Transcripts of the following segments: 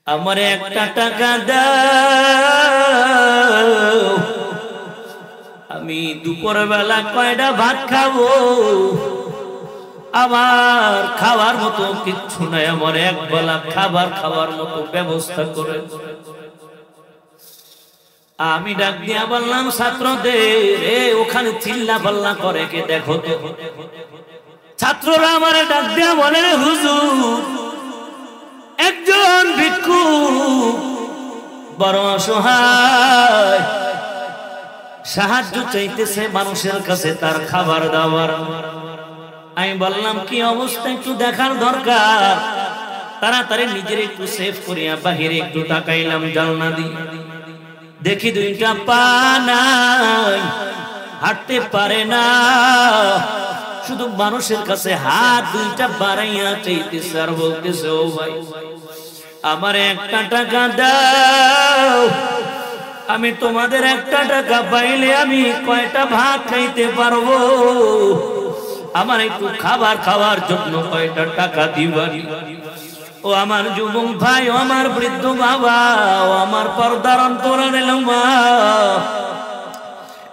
আমার একটা টাকা দাও, আমি দুপুর বেলা কয়টা ভাত খাবো? আমার খাওয়ার মতো কিচ্ছু নাই, আমার এক বেলা খাবার খাওয়ার মতো ব্যবস্থা করে। আমি ডাক দিয়া বললাম, ছাত্রদের ওখানে চিল্লা পাল্লা করে কে দেখো তো। ছাত্ররা আমার ডাক দিয়া বলে, হুজুর একজন ভিক্ষুক বড় অসহায়, সাহায্য চাইতেছে মানুষের কাছে তার খাবার দাবার। আমি বললাম, কি অবস্থা একটু দেখার দরকার। তাড়াতাড়ি নিজের একটু সেভ করিয়া বাহিরে একটু তাকাইলাম জানলা দিয়ে, দেখি দুইটা পা নাই, হাঁটতে পারে না, শুধু মানুষের কাছে হাত দুইটা বাড়াইয়া চাইতেছে আর বলতেছে, ও ভাই আমার একটা টাকা দাও, আমি তোমাদের একটা টাকা পাইলে আমি কয়টা ভাত খাইতে পারবো? আমার একটু খাবার খাওয়ার জন্য কয়টা টাকা দিবানি? ও আমার যুবক ভাই, ও আমার বৃদ্ধ বাবা, ও আমার পর্দার অন্তরালের মা,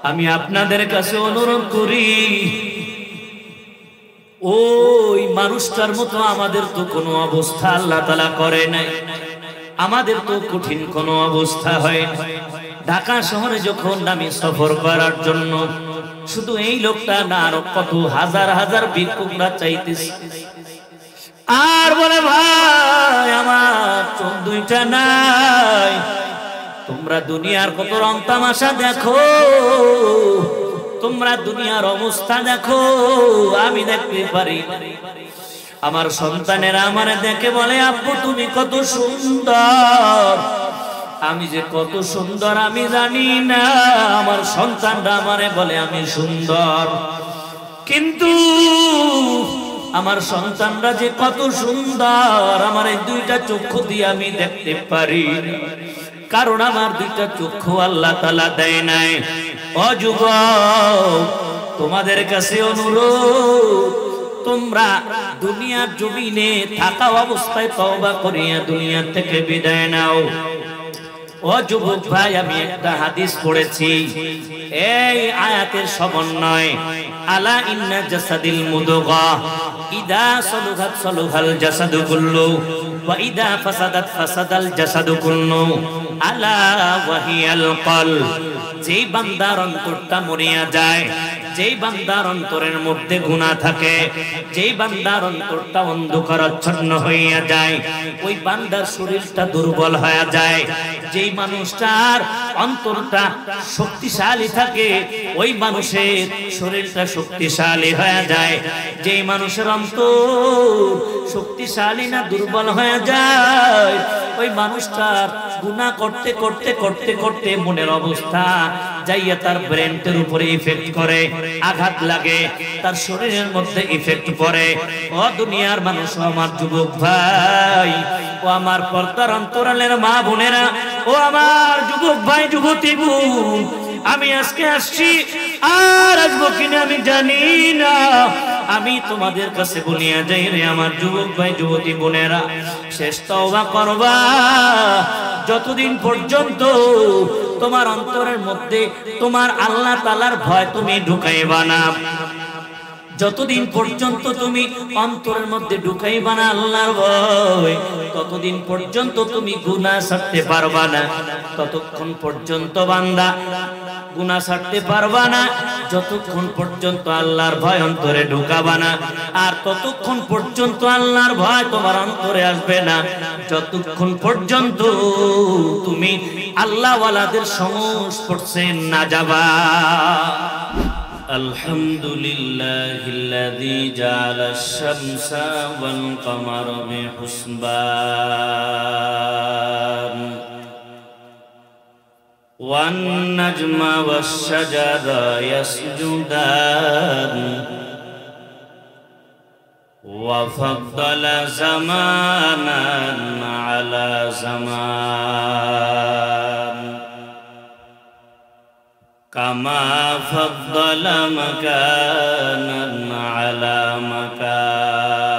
আমি আপনাদের কাছে অনুরোধ করি, ওই মানুষটার মতো আমাদের তো কোনো অবস্থা আল্লাহ তাআলা করে নাই, আমাদের তো কঠিন কোনো অবস্থা হয়। ঢাকা শহরে যখন আমি সফর করার জন্য, শুধু এই লোকটা না আরো কত হাজার হাজার ভিক্ষুকরা চাইতেছে, আর বলে ভাই আমার চোখ দুইটা নাই, তোমরা দুনিয়ার কত রং তামাশা দেখো, তোমরা দুনিয়ার অবস্থা দেখো, আমি দেখতে পারি। আমার সন্তানেরা আমারে দেখে বলে, আব্বু তুমি কত সুন্দর। আমি যে কত সুন্দর আমি জানি না, আমার সন্তানরা আমারে বলে আমি সুন্দর, কিন্তু আমার সন্তানরা যে কত সুন্দর আমার এই দুইটা চক্ষু দিয়ে আমি দেখতে পারি, কারণ আমার দুইটা চক্ষু আল্লাহ তাআলা দেয় নাই। ও যুবক, তোমাদের কাছে অনুরোধ, তোমরা দুনিয়ার জমিনে থাকা অবস্থায় তওবা করিয়া দুনিয়া থেকে বিদায় নাও। ও যুবক ভাই, আমি একটা হাদিস পড়েছি, এই আয়াতের সমন্বয়, আলা ইন্না জাসাদিল মুদগা ইদা সালুহাত সালুহাল জাসাদু কুল্লু ওয়া ইদা ফাসাদাত ফাসাদাল জাসাদু কুল্লু আলা ওয়াহিয়াল কলব। যেই বান্দার অন্তরটা মরিয়া যায়, যেই বান্দার অন্তরের মধ্যে গুনাহ থাকে, যেই বান্দার অন্তরটা অন্ধকারাচ্ছন্ন হইয়া যায়, ওই বান্দার শরীরটা দুর্বল হয়ে যায়। যেই মানুষটার অন্তরটা শক্তিশালী থাকে, ওই মানুষের শরীরটা শক্তিশালী হয়ে যায়। যেই মানুষের অন্তর শক্তিশালী না দুর্বল হয়ে যায়, ওই মানুষটার গুনাহ করতে করতে করতে করতে মনের অবস্থা যাইয়া তার ব্রেনের উপরে ইফেক্ট করে, আঘাত লাগে, তার শরীরের মধ্যে ইফেক্ট পড়ে। ও দুনিয়ার মানুষ, আমার যুবক ভাই, ও আমার পর্দার অন্তরালের মা বোনেরা, ও আমার যুবক ভাই যুবতী বোন, আমি আজকে আসছি আর আসবো কিনা আমি জানি না। আমি তোমাদের কাছে বলিয়া যাই রে আমার যুবক ভাই যুবতী বোনেরা, শেষ তওবা করবা যতদিন পর্যন্ত তোমার অন্তরের মধ্যে তোমার আল্লাহ তাআলার ভয় তুমি ঢুকাইবা না, যতদিন পর্যন্ত তুমি অন্তরের মধ্যে ঢুকাইবা না আল্লাহর ভয়, ততদিন পর্যন্ত তুমি গুনাহ ছাড়তে পারবা না। ততক্ষণ পর্যন্ত বান্দা গুনাহ ছাড়তে পারবা না যতক্ষণ পর্যন্ত আল্লাহর ভয় অন্তরে ঢুকাবা না, আর ততক্ষণ পর্যন্ত আল্লাহর ভয় তোমার অন্তরে আসবে না যতক্ষণ পর্যন্ত তুমি আল্লাহ ওয়ালাদের সংস্পর্শে না যাবা। আলহামদুলিল্লাহিল্লাযী জাআলাশ শামসা ওয়াল কমারা বিহুসবান ওয়ান নাজমা ওয়াশ শাজারা ইয়াসজুদান ওয়া ফাদ্দালা জামানান আলা জামান কামা ফাদ্দালা মাকানান আলা মাকান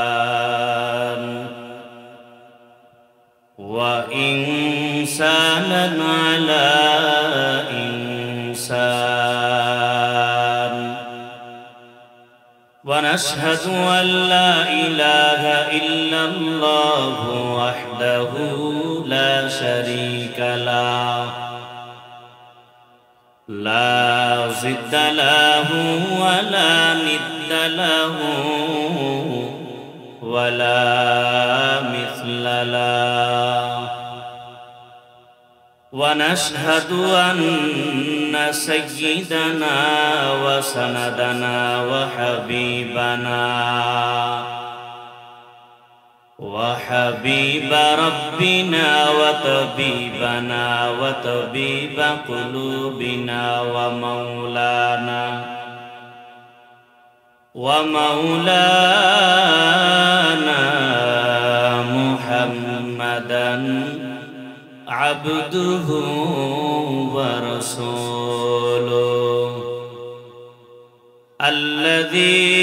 وإنسانا على إنسان ونشهد أن لا إله إلا الله وحده لا شريك له لا ضد له ولا ند له ولا مثل له ونشهد أن سيدنا وسندنا وحبيب ربنا وطبيبنا وطبيب قلوبنا ومولانا محمدا عبده ورسوله الذي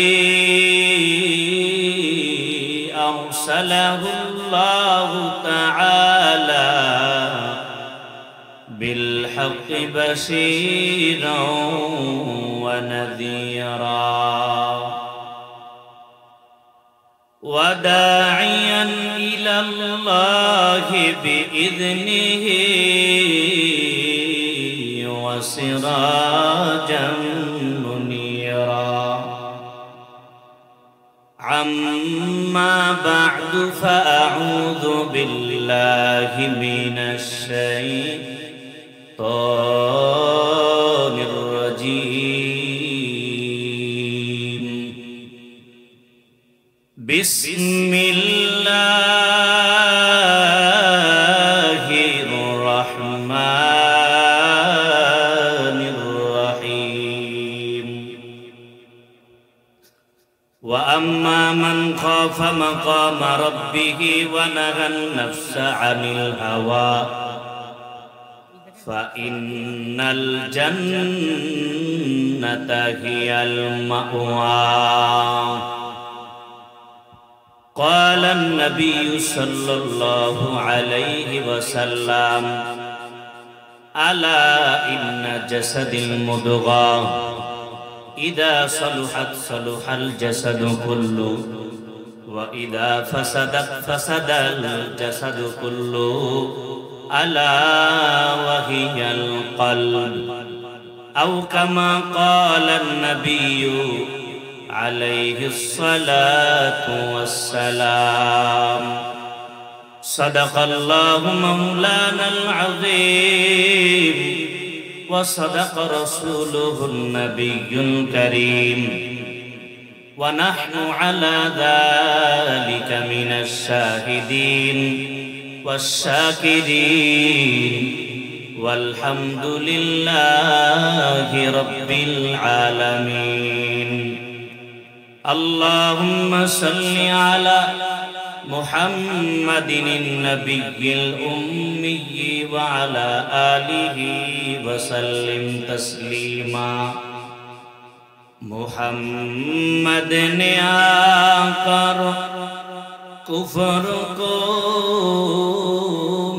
أرسله الله تعالى بالحق بشيرا ونذيرا وداعيا إلى الله بإذنه وسراجا منيرا عما بعد فأعوذ بالله من الشيطان الرجيم بسم الله الرحمن الرحيم وأما من خاف مقام ربه ونهى النفس عن الهوى فإن الجنة هي المأوى قال النبي صلى الله عليه وسلم ألا إن جسد المضغة إذا صلحت صلح الجسد كله وإذا فسدت فسد الجسد كله ألا وهي القلب أو كما قال النبي عليه الصلاة والسلام صدق الله مولانا العظيم وصدق رسوله النبي الكريم ونحن على ذلك من الشاهدين والشاكرين والحمد لله رب العالمين اللهم صل على محمد النبي الأمي وعلى آله وسلم تسليما محمد نے آकर کفر کو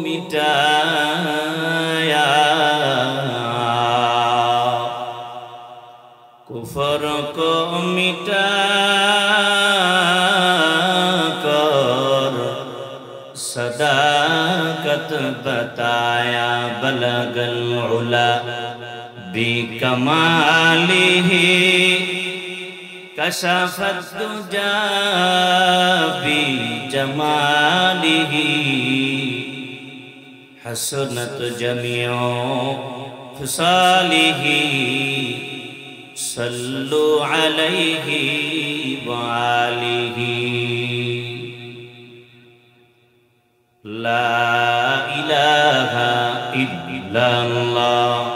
مٹایا کفر کو مٹا کر صداقت بتایا بلغ العلا بکمالہ کشف الدجى بجمالہ حسنت جميع خصالہ صلوا علیہ وآلہ لا إله إلا الله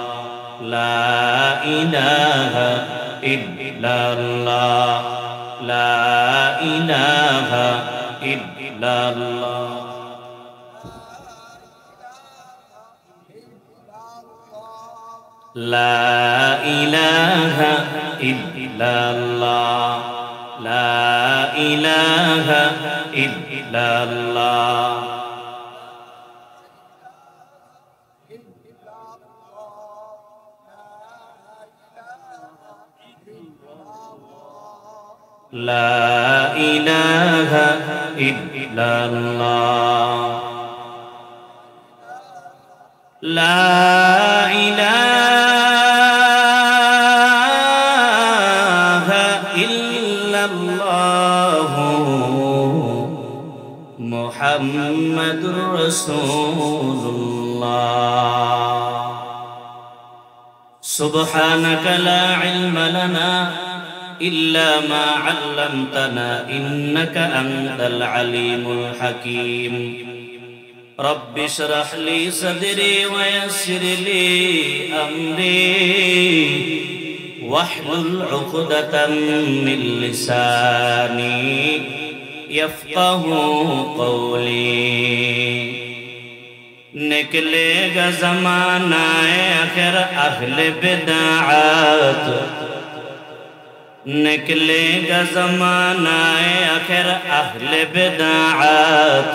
لا إله إلا الله لا إله إلا الله لا إله إلا الله لا إله إلا الله লা ইলাহা ইল্লাল্লাহ লা ইলাহা ইল্লাল্লাহ মুহাম্মাদুর রাসূলুল্লাহ সুবহানাকা লা ইলমা লানা ইল্লা মা 'আল্লামতানা ইন্নাকা আনতাল আলিমুল হাকীম রব্বি ইশরাহ লি সাদরি ওয়া ইয়াসসির লি আমরি ওয়াহলুল 'উকদাতাম মিন লিসানি यफ़क़हू क़ौली निकलेगा ज़मानाए आखिर अहले बिदअत निकलेगा ज़मानाए आखिर अहले बिदअत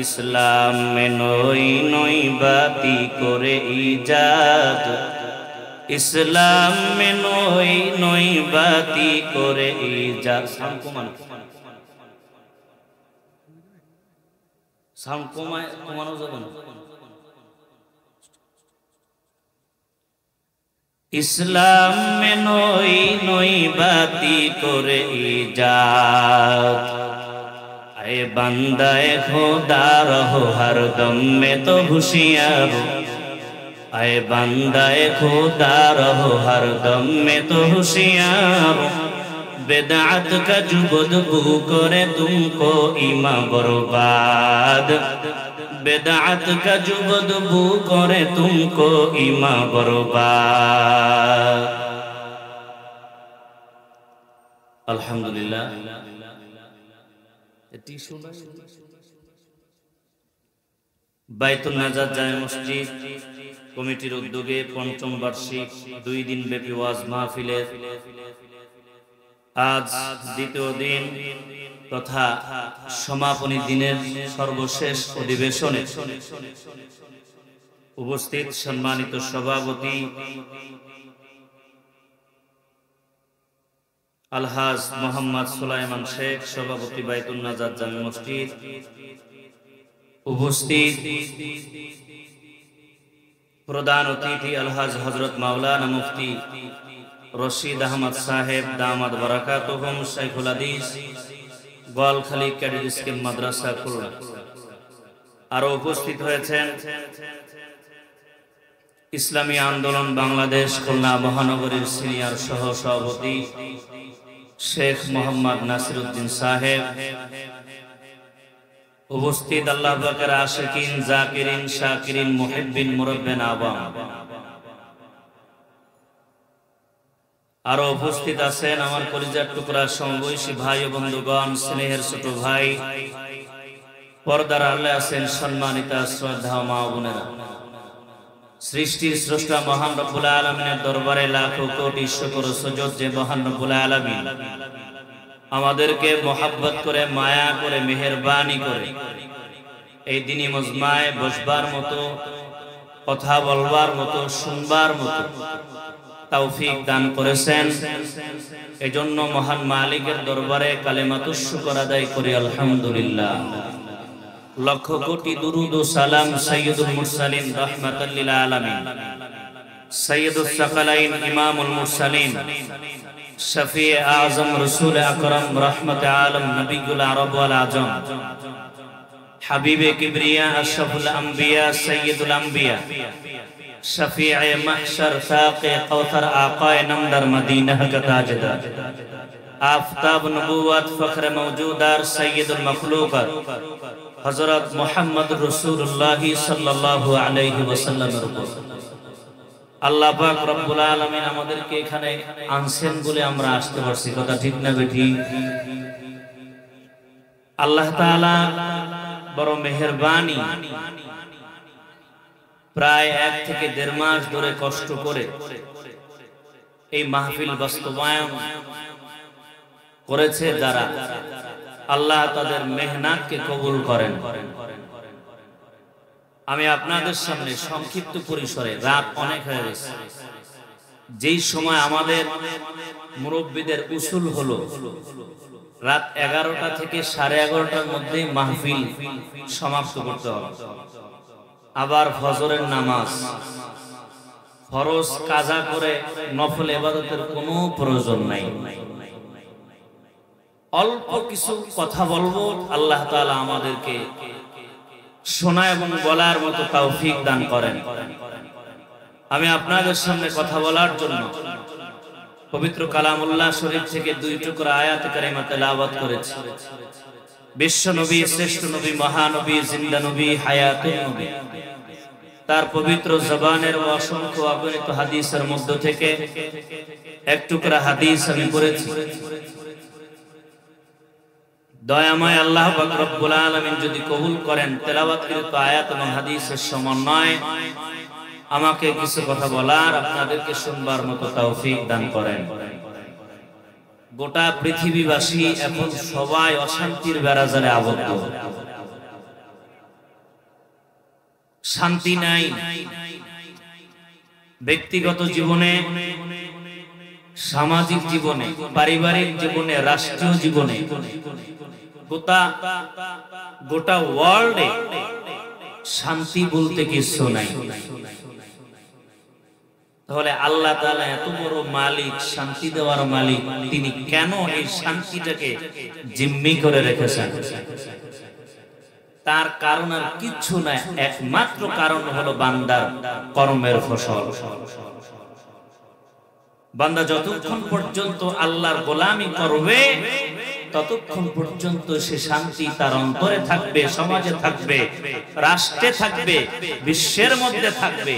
इस्लाम में नई नई बाती करे इजाद इस्लाम में नई नई बाती करे इजाद সাউন্ড কমানো যাবে না ইসলাম মে নই নই বাতি করে ইজাদ আয়ে বান্দায়ে খোদা রহো হর দম মে তো হুশিয়ার আয়ে বান্দায়ে খোদা রহো হর দম মে তো হুশিয়ার बेदात का जो बदबू करे तुमको ईमा बर्बाद बेदात का जो बदबू करे तुमको ईमा बर्बाद अल्हम्दुलिल्लाह বাইতুন নাজাত জামে মসজিদ কমিটির উদ্যোগে পঞ্চম বার্ষিক 2 দিন ব্যাপী ওয়াজ মাহফিলের आज द्वितीय दिन तथा समापनी दिनेर सर्वशेष अधिवेशने उपस्थित सम्मानित सभापति अलहाज मोहम्मद सुलाइमान शेख सभापति বাইতুন নাজাত জামে मस्जिद उपस्थित प्रधान अतिथि अलहाज हजरत मौलाना मुफ्ती रशीद अहमद साहेब दामद बरकातुहुम शेखुल हदीस गोलखाली कैडेट स्कूल माद्रासा खुलना और उपस्थित হয়েছেন इस्लामी आंदोलन बांग्लादेश खुलना महानगरीर सिनियर सह सभापति शेख मोहम्मद नासिरुद्दीन साहेब उपस्थित अल्लाह पाकेर आशिकीन जाकिरीन शाकिरीन मुहिब्बिन मुरब्बिन आवाम आरो उपस्थित आছেন আমার কলিজার টুকরা সমবয়সী ভাই ও বন্ধুগণ স্নেহের ছোট ভাই পর্দার আড়ালে আছেন সম্মানিত শ্রদ্ধা মা ও বোনেরা সৃষ্টির স্রষ্টা মহান রব্বুল আলামিনের দরবারে লাখো কোটি শুকর ও সুজুদ যে মহান রব্বুল আলামিন আমাদেরকে মহব্বত করে মায়া করে মেহেরবানি করে এই দিনী মজমায়ে বসবার মতো কথা বলবার মতো শুনবার মতো तौफीक दान करेছেন এজন্য মহান মালিকের দরবারে কালেমাতুশ শুকর আদায় করি আলহামদুলিল্লাহ লক্ষ কোটি দুরুদ ও সালাম সাইয়্যিদুল মুরসালিন রাহমাতাল লিল আলামিন সাইয়্যিদুস সাকালাইন ইমামুল মুরসালিন শফিঈ আযম রাসূল আকরাম রাহমাতে আলম নবিয়ুল আরব ওয়াল আজম হাবিবে কিবরিয়া আশরাফুল আম্বিয়া সাইয়্যিদুল আম্বিয়া शफीअ महशर साक़े कौसर आक़ाए नमदर मदीना का ताजदार आफ़ताब नबुव्वत फ़ख्र मौजूदार सय्यदुल मखलूक़ात हज़रत मुहम्मद रसूलुल्लाह सल्लल्लाहु अलैहि वसल्लम আল্লাহ পাক রব্বুল আলামিন আমাদেরকে এখানে আনছেন বলে আমরা আসতে পারছি কথা ঠিক না বেঠি আল্লাহ তাআলা বড় মেহেরবানি প্রায় 1 থেকে 1.5 মাস ধরে কষ্ট করে এই মাহফিল বাস্তবায়ন করেছে যারা আল্লাহ তাদের মেহনতকে কবুল করেন আমি আপনাদের সামনে সংক্ষিপ্ত পরিসরে রাত অনেক হয়ে গেছে যেই সময় আমাদের মুরব্বীদের উসুল হলো রাত 11টা থেকে 11:30টার মধ্যে মাহফিল সমাপ্ত করতে হবে। আবার ফজরের নামাজ, ফরজ কাজা করে নফল ইবাদতের কোনো প্রয়োজন নাই। অল্প কিছু কথা বলবো, আল্লাহ তাআলা আমাদেরকে শোনা এবং বলার মতো তৌফিক দান করেন। আমি আপনাদের সামনে কথা বলার জন্য পবিত্র কালামুল্লাহ শরীফ থেকে 2 টুকরা আয়াত কারিমা তেলাওয়াত করেছি। বিশ্ব নবী, শ্রেষ্ঠ নবী, মহানবী, জিন্দা নবী, হায়াতুন নবী, তার পবিত্র জবানের অসংখ্য অগণিত হাদিসের মধ্য থেকে এক টুকরা হাদিস আমি পড়েছি। দয়াময় আল্লাহ পাক রব্বুল আলামিন যদি কবুল করেন তেলাওয়াতকৃত আয়াত এবং হাদিসের সমন্বয় আমাকে কিছু কথা বলার, আপনাদেরকে শুনবার মতো তৌফিক দান করেন। গোটা পৃথিবীবাসী এখন সবাই অশান্তির বেড়াজালে আবদ্ধ, শান্তি নাই। ব্যক্তিগত জীবনে, সামাজিক জীবনে, পারিবারিক জীবনে, রাষ্ট্রীয় জীবনে, গোটা ওয়ার্ল্ডে শান্তি বলতে কিছু নাই। তাহলে আল্লাহ তাআলা এত বড় মালিক, শান্তি দেওয়ার মালিক, তিনি কেন এই শান্তিটাকে জিম্মি করে রেখেছেন? তার কারণ আর কিচ্ছু নাই, একমাত্র কারণ হলো বান্দার কর্মের ফসল। বান্দা যতক্ষণ পর্যন্ত আল্লাহর গোলামি করবে ততক্ষণ পর্যন্ত সে শান্তি তার অন্তরে থাকবে, সমাজে থাকবে, রাষ্ট্রে থাকবে, বিশ্বের মধ্যে থাকবে।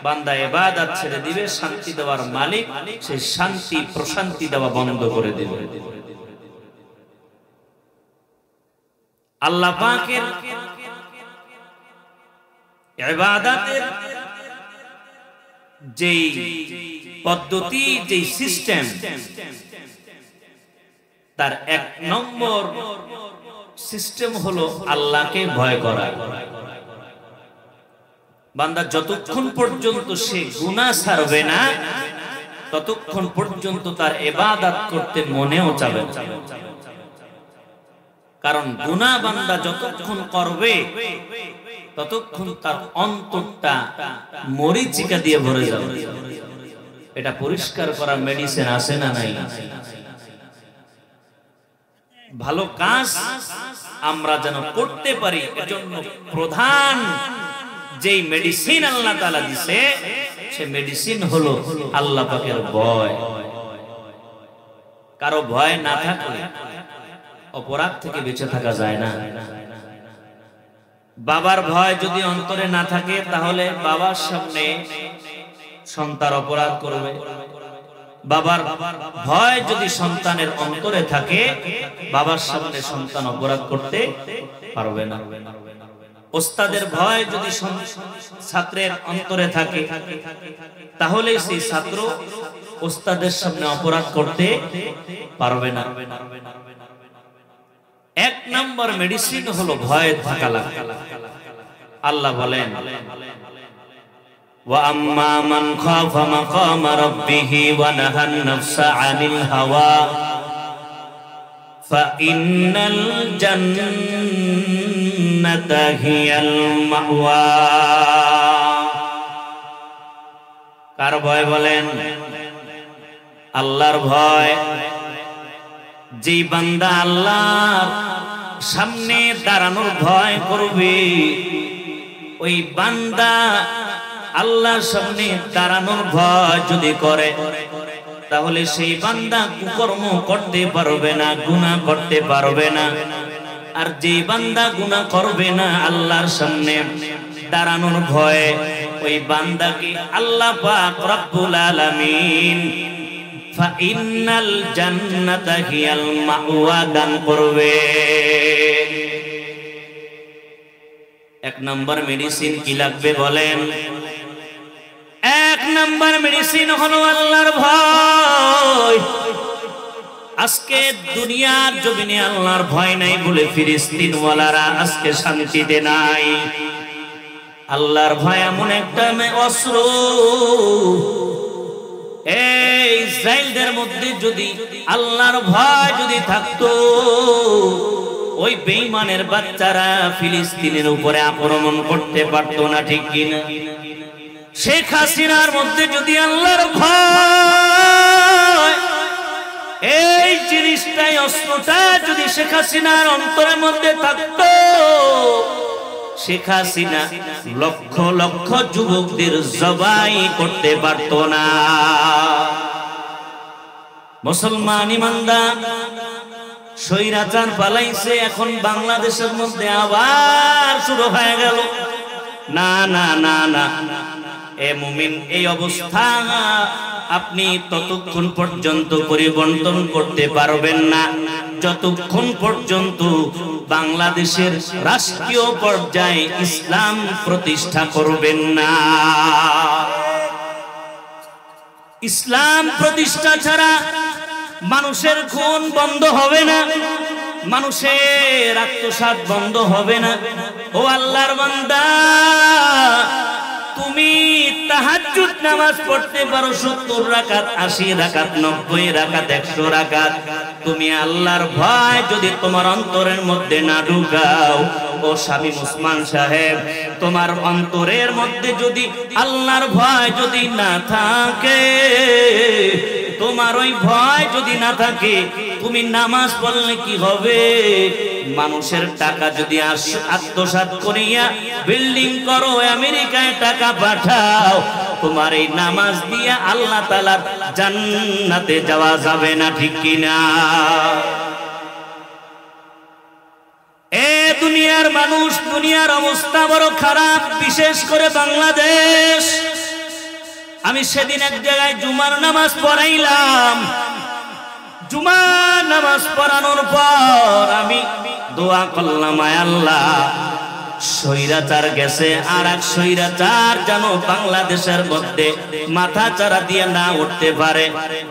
বান্দা ইবাদত ছেড়ে দিবে, শান্তি দেওয়ার মালিক সেই শান্তি প্রশান্তি দেওয়া বন্ধ করে দিবে। আল্লাহ পাকের ইবাদতের যেই পদ্ধতি, যেই সিস্টেম, তার 1 নম্বর সিস্টেম হলো আল্লাহকে ভয় করা। বান্দা যতক্ষণ পর্যন্ত সে গুনাহ ছাড়বে না ততক্ষণ পর্যন্ত তার ইবাদত করতে মনেও চাবে না। কারণ গুনাহ বান্দা যতক্ষণ করবে ততক্ষণ তার অন্তরটা মরিচিকা দিয়ে ভরে যাবে। এটা পরিষ্কার করার মেডিসিন আছে না নাই? ভালো কাজ আমরা যেন করতে পারি, এজন্য প্রধান যেই মেডিসিন আল্লাহ তাআলা দিয়েছে সে মেডিসিন হলো আল্লাহ পাকের ভয়। কারো ভয় না থাকলে অপরাধ থেকে বেঁচে থাকা যায় না। বাবার ভয় যদি অন্তরে না থাকে তাহলে বাবার সামনে সন্তান অপরাধ করবে। বাবার ভয় যদি সন্তানের অন্তরে থাকে বাবার সামনে সন্তান অপরাধ করতে পারবে না। ওস্তাদের ভয় যদি ছাত্রের অন্তরে থাকে তাহলে সেই ছাত্র ওস্তাদের সামনে অপরাধ করতে পারবে না। 1 নম্বর মেডিসিন হলো ভয় থাকা লাগবে। আল্লাহ বলেন ওয়া আম্মা মান খাফা মাকামা রাব্বিহি ওয়া নাহান নাফসা আনিল হাওয়া ফা ইন্নাল জান্নাতা হিয়াল মাওয়া। কার ভয় বলেন? আল্লাহর ভয়। যেই বান্দা আল্লাহর সামনে দাঁড়ানোর ভয় করবে, ওই বান্দা আল্লাহর সামনে দাঁড়ানোর ভয় যদি করে তাহলে সেই বান্দা কুকর্ম করতে পারবে না, গুনাহ করতে পারবে না। আর যে বান্দা গুনাহ করবে না আল্লাহর সামনে দাঁড়ানোর ভয়ে, ওই বান্দাকে আল্লাহ পাক রব্বুল আলামিন ফাইনাল জান্নাতা হিয়াল মাওয়া দান করবে। 1 নম্বর মেডিসিন কি লাগবে বলেন? 1 নম্বর মেডিসিন হলো আল্লাহর ভয়। আজকে দুনিয়ার জমিনে আল্লাহর ভয় নাই বলে ফিলিস্তিন ওয়ালারা আজকে শান্তিতে নাই। আল্লাহর ভয় এমন একটা অস্ত্র, এই ইসরায়েলদের মধ্যে যদি আল্লাহর ভয় যদি থাকতো, ওই বেঈমানের বাচ্চারা ফিলিস্তিনের উপরে আক্রমণ করতে পারতো না, ঠিক কিনা? শেখ হাসিনার মধ্যে যদি আল্লাহর ভয়, এই জিনিসটাই অস্ত্রটা যদি শেখ হাসিনার অন্তরের মধ্যে থাকতো, শেখ হাসিনা লক্ষ লক্ষ যুবকদের জবাই করতে পারতো না। মুসলমান ইমানদার, স্বৈরাচার পালাইছে, এখন বাংলাদেশের মধ্যে আবার শুরু হয়ে গেল। না না না না, এ মুমিন, এই অবস্থা আপনি ততক্ষণ পর্যন্ত পরিবর্তন করতে পারবেন না যতক্ষণ পর্যন্ত বাংলাদেশের রাষ্ট্রীয় পর্যায়ে ইসলাম প্রতিষ্ঠা করবেন না। ইসলাম প্রতিষ্ঠা ছাড়া মানুষের খুন বন্ধ হবে না, মানুষের আত্মসাৎ বন্ধ হবে না। ও আল্লাহর বান্দা, তুমি তাহাজ্জুদ নামাজ পড়তে পারো 70 রাকাত, 80 রাকাত, 90 রাকাত, 100 রাকাত। তুমি আল্লাহর ভয় যদি তোমার অন্তরের মধ্যে না ঢুকাও, ও শামীম ওসমান সাহেব, তোমার অন্তরের মধ্যে যদি আল্লাহর ভয় যদি না থাকে, তোমার ওই ভয় যদি না থাকে, তুমি নামাজ পড়লে কি হবে? মানুষের টাকা যদি আত্মসাৎ করিয়া বিল্ডিং করো, আমেরিকায় টাকা পাঠাও, তোমার এই নামাজ দিয়া আল্লাহ তাআলার জান্নাতে যাওয়া যাবে না, ঠিক কিনা? এ দুনিয়ার মানুষ, দুনিয়ার অবস্থা বড় খারাপ, বিশেষ করে বাংলাদেশ। আমি সেদিন এক জায়গায় জুমার নামাজ পড়াইলাম। জুমার নামাজ পড়ানোর পর আমি দোয়া করলাম, আয় আল্লাহ, স্বৈরাচার গেছে, আর এক স্বৈরাচার যেন বাংলাদেশের মধ্যে মাথা চারা দিয়ে না উঠতে পারে।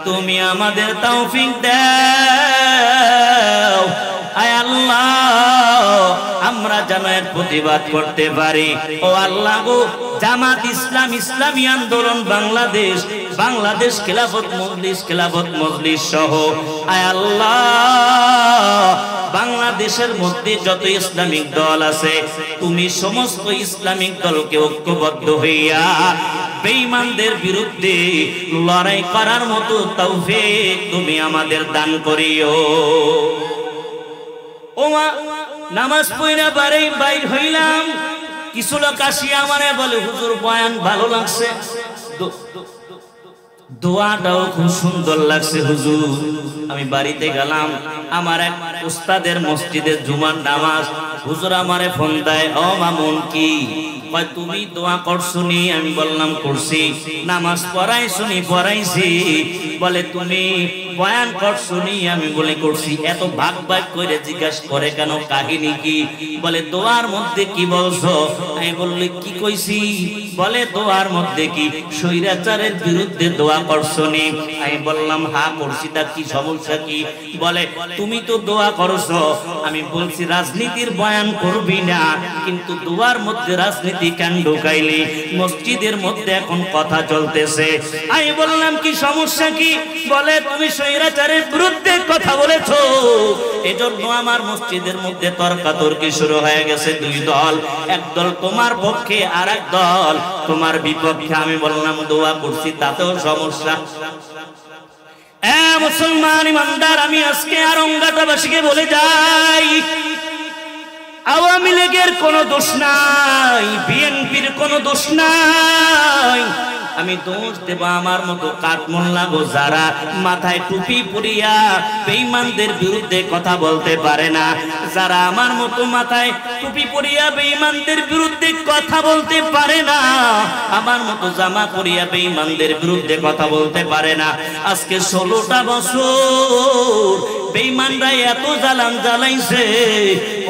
তুমি আমাদের তৌফিক দাও, আয় আল্লাহ, আমরা যেন এর প্রতিবাদ করতে পারি। ও আল্লাহ গো, জামাত ইসলাম, ইসলামী আন্দোলন বাংলাদেশ, বাংলাদেশ খেলাফত মজলিস সহ, আয় আল্লাহ, বাংলাদেশের মধ্যে যত ইসলামিক দল আছে, তুমি সমস্ত ইসলামিক দলকে ঐক্যবদ্ধ হইয়া বেঈমানদের বিরুদ্ধে লড়াই করার মতো তৌফিক তুমি আমাদের দান করিও। ওমা নামাজ পড়া বাইর হইলাম, কিছু লোক আসিয়া আমারে বলে, হুজুর বয়ান ভালো লাগছে, দোয়াটাও খুব সুন্দর লাগছে হুজুর। আমি বাড়িতে গেলাম, আমার এক উস্তাদের মসজিদের জুমার নামাজ, হুজুর আমারে ফোন দেয়, ও মামুন কি কয়, তুমি দোয়া করছুনি? আমি বললাম করছি। নামাজ পড়াইছি? বলে তুমি বয়ান করছুনি? আমি বলে করছি। এত ভাগ ভাগ করে জিজ্ঞাসা করে কেন, কাহিনী কি? বলে দোয়ার মধ্যে কি বলছো? আমি বললি কি কইছি? বলে দোয়ার মধ্যে কি স্বৈরাচারের বিরুদ্ধে দোয়া করছুনি? আমি বললাম হ্যাঁ করছি। তা কি সমস্যা কি? বলে তুমি তো দোয়া করছো। আমি বলছি রাজনীতির বয়ান করবি না, কিন্তু দোয়ার মধ্যে রাজনীতি কেন ঢুকাইলি? মসজিদের মধ্যে এখন কথা চলতেছে। আমি বললাম কি সমস্যা কি? বলে তুমি স্বৈরাচারের বিরুদ্ধে কথা বলেছো, এজন্য আমার মসজিদের মধ্যে তর্কাতর্কি শুরু হয়ে গেছে। দুই দল, এক দল তোমার পক্ষে আর এক দল তোমার বিপক্ষে। আমি বললাম দোয়া করছি, তাতেও সমস্যা? মুসলমান ইমানদার, আমি আজকে আরঙ্গাটাবাসীকে বলে যাই, আওয়ামী লীগের কোনো দোষ নাই, বিএনপির কোনো দোষ নাই। আমি দোষ দেব আমার মতো কাঠমোল্লা গো, যারা মাথায় টুপি পরিয়া বেঈমানদের বিরুদ্ধে কথা বলতে পারে না, যারা আমার মতো মাথায় টুপি পরিয়া বেঈমানদের বিরুদ্ধে কথা বলতে পারে না, আমার মতো জামা পরিয়া বেঈমানদের বিরুদ্ধে কথা বলতে পারে না। আজকে 16টা বছর বেঈমানরা এত জ্বালান জ্বালাইছে,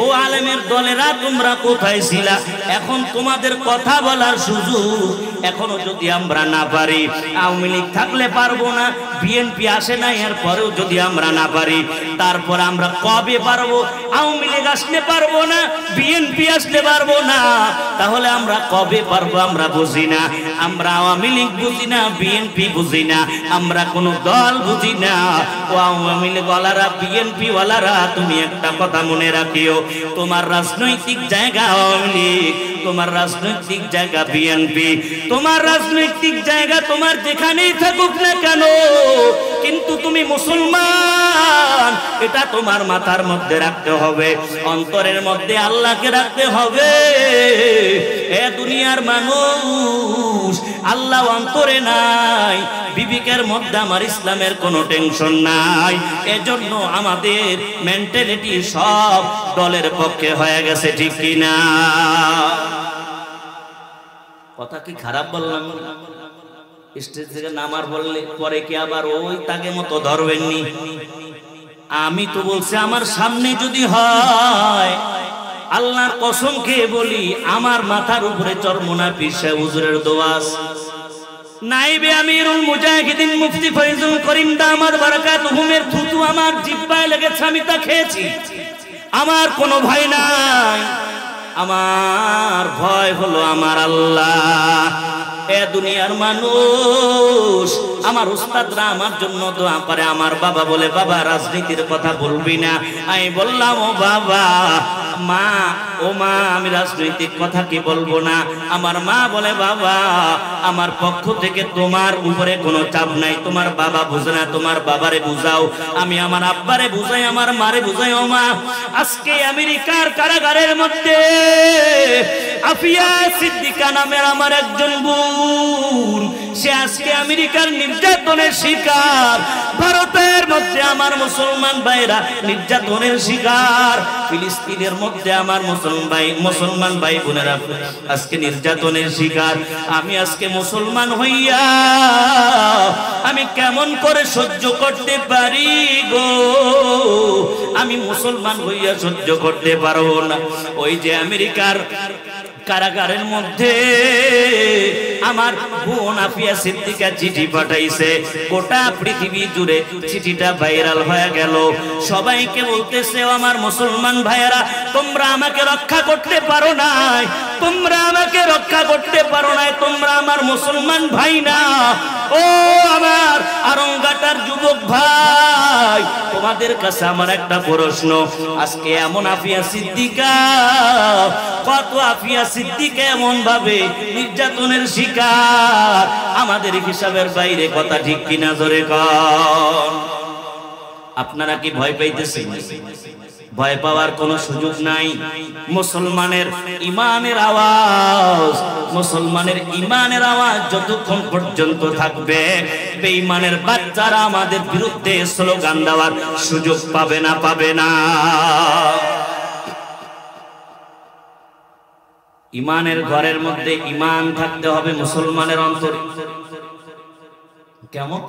ও আলেমের দলেরা তোমরা কোথায় ছিলা? এখন তোমাদের কথা বলার সুযোগ। এখনো যদি আমরা না পারি, আওয়ামী লীগ থাকলে পারবো না, বিএনপি আসে না, এরপরেও যদি আমরা না পারি, তারপর আমরা কবে পারবো? আওয়ামী লীগ আসলে পারবো না, বিএনপি আসলে পারবো না, তাহলে আমরা কবে পারবো? আমরা বুঝি না, আমরা আওয়ামী লীগ বুঝি না, বিএনপি বুঝি না, আমরা কোনো দল বুঝি না। ও আওয়ামী লীগ ওয়ালারা, বিএনপি ওয়ালারা, তুমি একটা কথা মনে রাখিও, তোমার রাজনৈতিক জায়গা আওয়ামী লীগ, তোমার রাজনৈতিক জায়গা বিএনপি, তোমার রাজনৈতিক জায়গা তোমার যেখানেই থাকুক না কেন, কিন্তু তুমি মুসলমান, এটা তোমার মাথার মধ্যে রাখতে হবে, অন্তরের মধ্যে আল্লাহকে রাখতে হবে। এ দুনিয়ার মানুষ, আল্লাহ অন্তরে নাই, বিবেকের মধ্যে আমার ইসলামের কোনো টেনশন নাই, এজন্য আমাদের মেন্টালিটি সব দলের পক্ষে হয়ে গেছে, ঠিক কিনা? কথা কি খারাপ বললাম? স্টেজ থেকে নামার বললে পরে কি আবার ওই তাকে মতো ধরবেননি? আমি তো বলছি আমার সামনে যদি হয়, আল্লাহর কসম খেয়ে বলি, আমার মাথার উপরে চরমোনা পীর সাহেব হুজুরের দোয়াস, নাইবে আমিরুল মুজাহিদিন মুফতি ফয়জুল করিম দামাত বারাকাতুহুমের থুতু আমার জিহ্বায় লেগেছে, আমি তা খেয়েছি। আমার কোনো ভয় নাই, আমার ভয় হলো আমার আল্লাহ। এ দুনিয়ার মানুষ, আমার উস্তাদরা আমার জন্য দোয়া করে, আমার বাবা বলে, বাবা রাজনীতির কথা বলবি না। আমি বললাম, ও বাবা, মা, ও মা, আমি রাজনৈতিক কথা কি বলবো না? আমার মা বলে, বাবা আমার পক্ষ থেকে তোমার উপরে কোনো চাপ নাই, তোমার বাবা বুঝে না, তোমার বাবারে বুঝাও। আমি আমার আব্বারে বুঝাই, আমার মারে বুঝাই। ও মা, আজকে আমেরিকার কারাগারের মধ্যে আফিয়া সিদ্দিকা নামের আমার একজন বোন, সে আজকে আমেরিকার নির্যাতনের শিকার। ভারতের মধ্যে আমার মুসলমান ভাইরা নির্যাতনের শিকার। ফিলিস্তিনের মধ্যে আমার মুসলমান ভাই বোনেরা আজকে নির্যাতনের শিকার। আমি আজকে মুসলমান হইয়া আমি কেমন করে সহ্য করতে পারি গো? আমি মুসলমান হইয়া সহ্য করতে পারবো না। ওই যে আমেরিকার কারাগারের মধ্যে আমার বোন আফিয়া সিদ্দিকা চিঠি পাঠাইছে, গোটা পৃথিবী জুড়ে চিঠিটা ভাইরাল হয়ে গেল। সবাইকে বলতেছে, আমার মুসলমান ভাইয়েরা, তোমরা আমাকে রক্ষা করতে পারো নাই, তোমরা আমাকে রক্ষা করতে পারো নাই, তোমরা আমার মুসলমান ভাই না। ও আমার আরঙ্গাটার যুবক ভাই, তোমাদের কাছে আমার একটা প্রশ্ন, আজকে এমন আফিয়া সিদ্দিকা, কত আফিয়া সিদ্দিকা এমন ভাবে নির্যাতনের শিকার, আমাদের হিসাবের বাইরে, কথা ঠিক কিনা জোরে কর? আপনারা কি ভয় পাইতেছেন? ভয় পাওয়ার কোনো সুযোগ নাই। মুসলমানের ইমানের আওয়াজ, মুসলমানের ইমানের আওয়াজ যতক্ষণ পর্যন্ত থাকবে, বেঈমানের বাচ্চারা আমাদের বিরুদ্ধে স্লোগান দেওয়ার সুযোগ পাবে না, পাবে না। ইমানের ঘরের মধ্যে ইমান থাকতে হবে মুসলমানের অন্তরে। কেমন?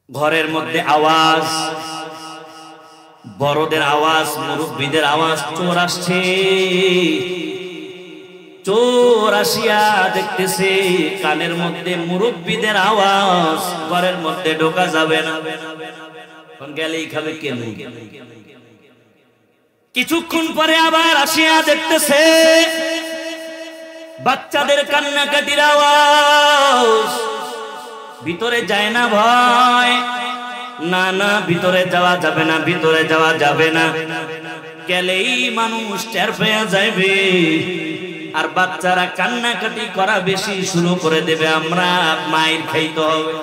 ঘরের মধ্যে আওয়াজ, বড়দের আওয়াজ, মুরব্বীদের আওয়াজ, চোর আসছে, চোর আসিয়া দেখতেছে, কানের মধ্যে মুরব্বীদের আওয়াজ, ঘরের মধ্যে ঢোকা যাবে না, গেলেই খাবে কেন? কিছুক্ষণ পরে আবার আসিয়া দেখতেছে বাচ্চাদের কান্নাকাটির আওয়াজ, ভিতরে যায় না, ভয়, না না ভিতরে যাওয়া যাবে না, ভিতরে যাওয়া যাবে না, গেলেই মানুষ টের পেয়ে যাবে, আর বাচ্চারা কান্নাকাটি করা বেশি শুরু করে দেবে, আমরা মায়ের খাইতে হবে।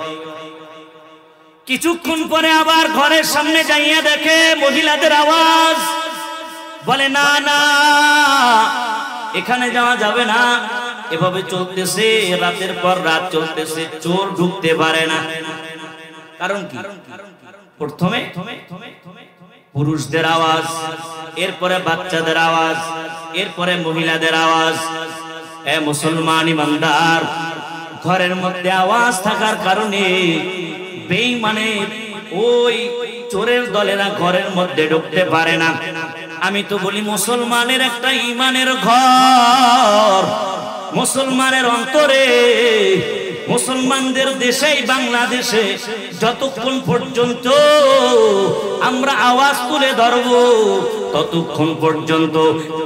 কিছুক্ষণ পরে আবার ঘরের সামনে যাইয়া দেখে মহিলাদের আওয়াজ, বলে না না এখানে যাওয়া যাবে না। এভাবে চলতেছে, রাতের পর রাত চলতেছে, চোর ঢুকতে পারে না। কারণ কি? প্রথমে পুরুষদের আওয়াজ, এরপরে বাচ্চাদের আওয়াজ, এরপরে মহিলাদের আওয়াজ। এ মুসলমান ইমানদার, ঘরের মধ্যে আওয়াজ থাকার কারণে বেঈমানের ওই চোরের দলেরা ঘরের মধ্যে ঢুকতে পারে না। আমি তো বলি মুসলমানের একটা ইমানের ঘর, মুসলমানের অন্তরে, মুসলমানদের দেশেই বাংলাদেশে যতক্ষণ পর্যন্ত আমরা আওয়াজ তুলে ধরব ততক্ষণ পর্যন্ত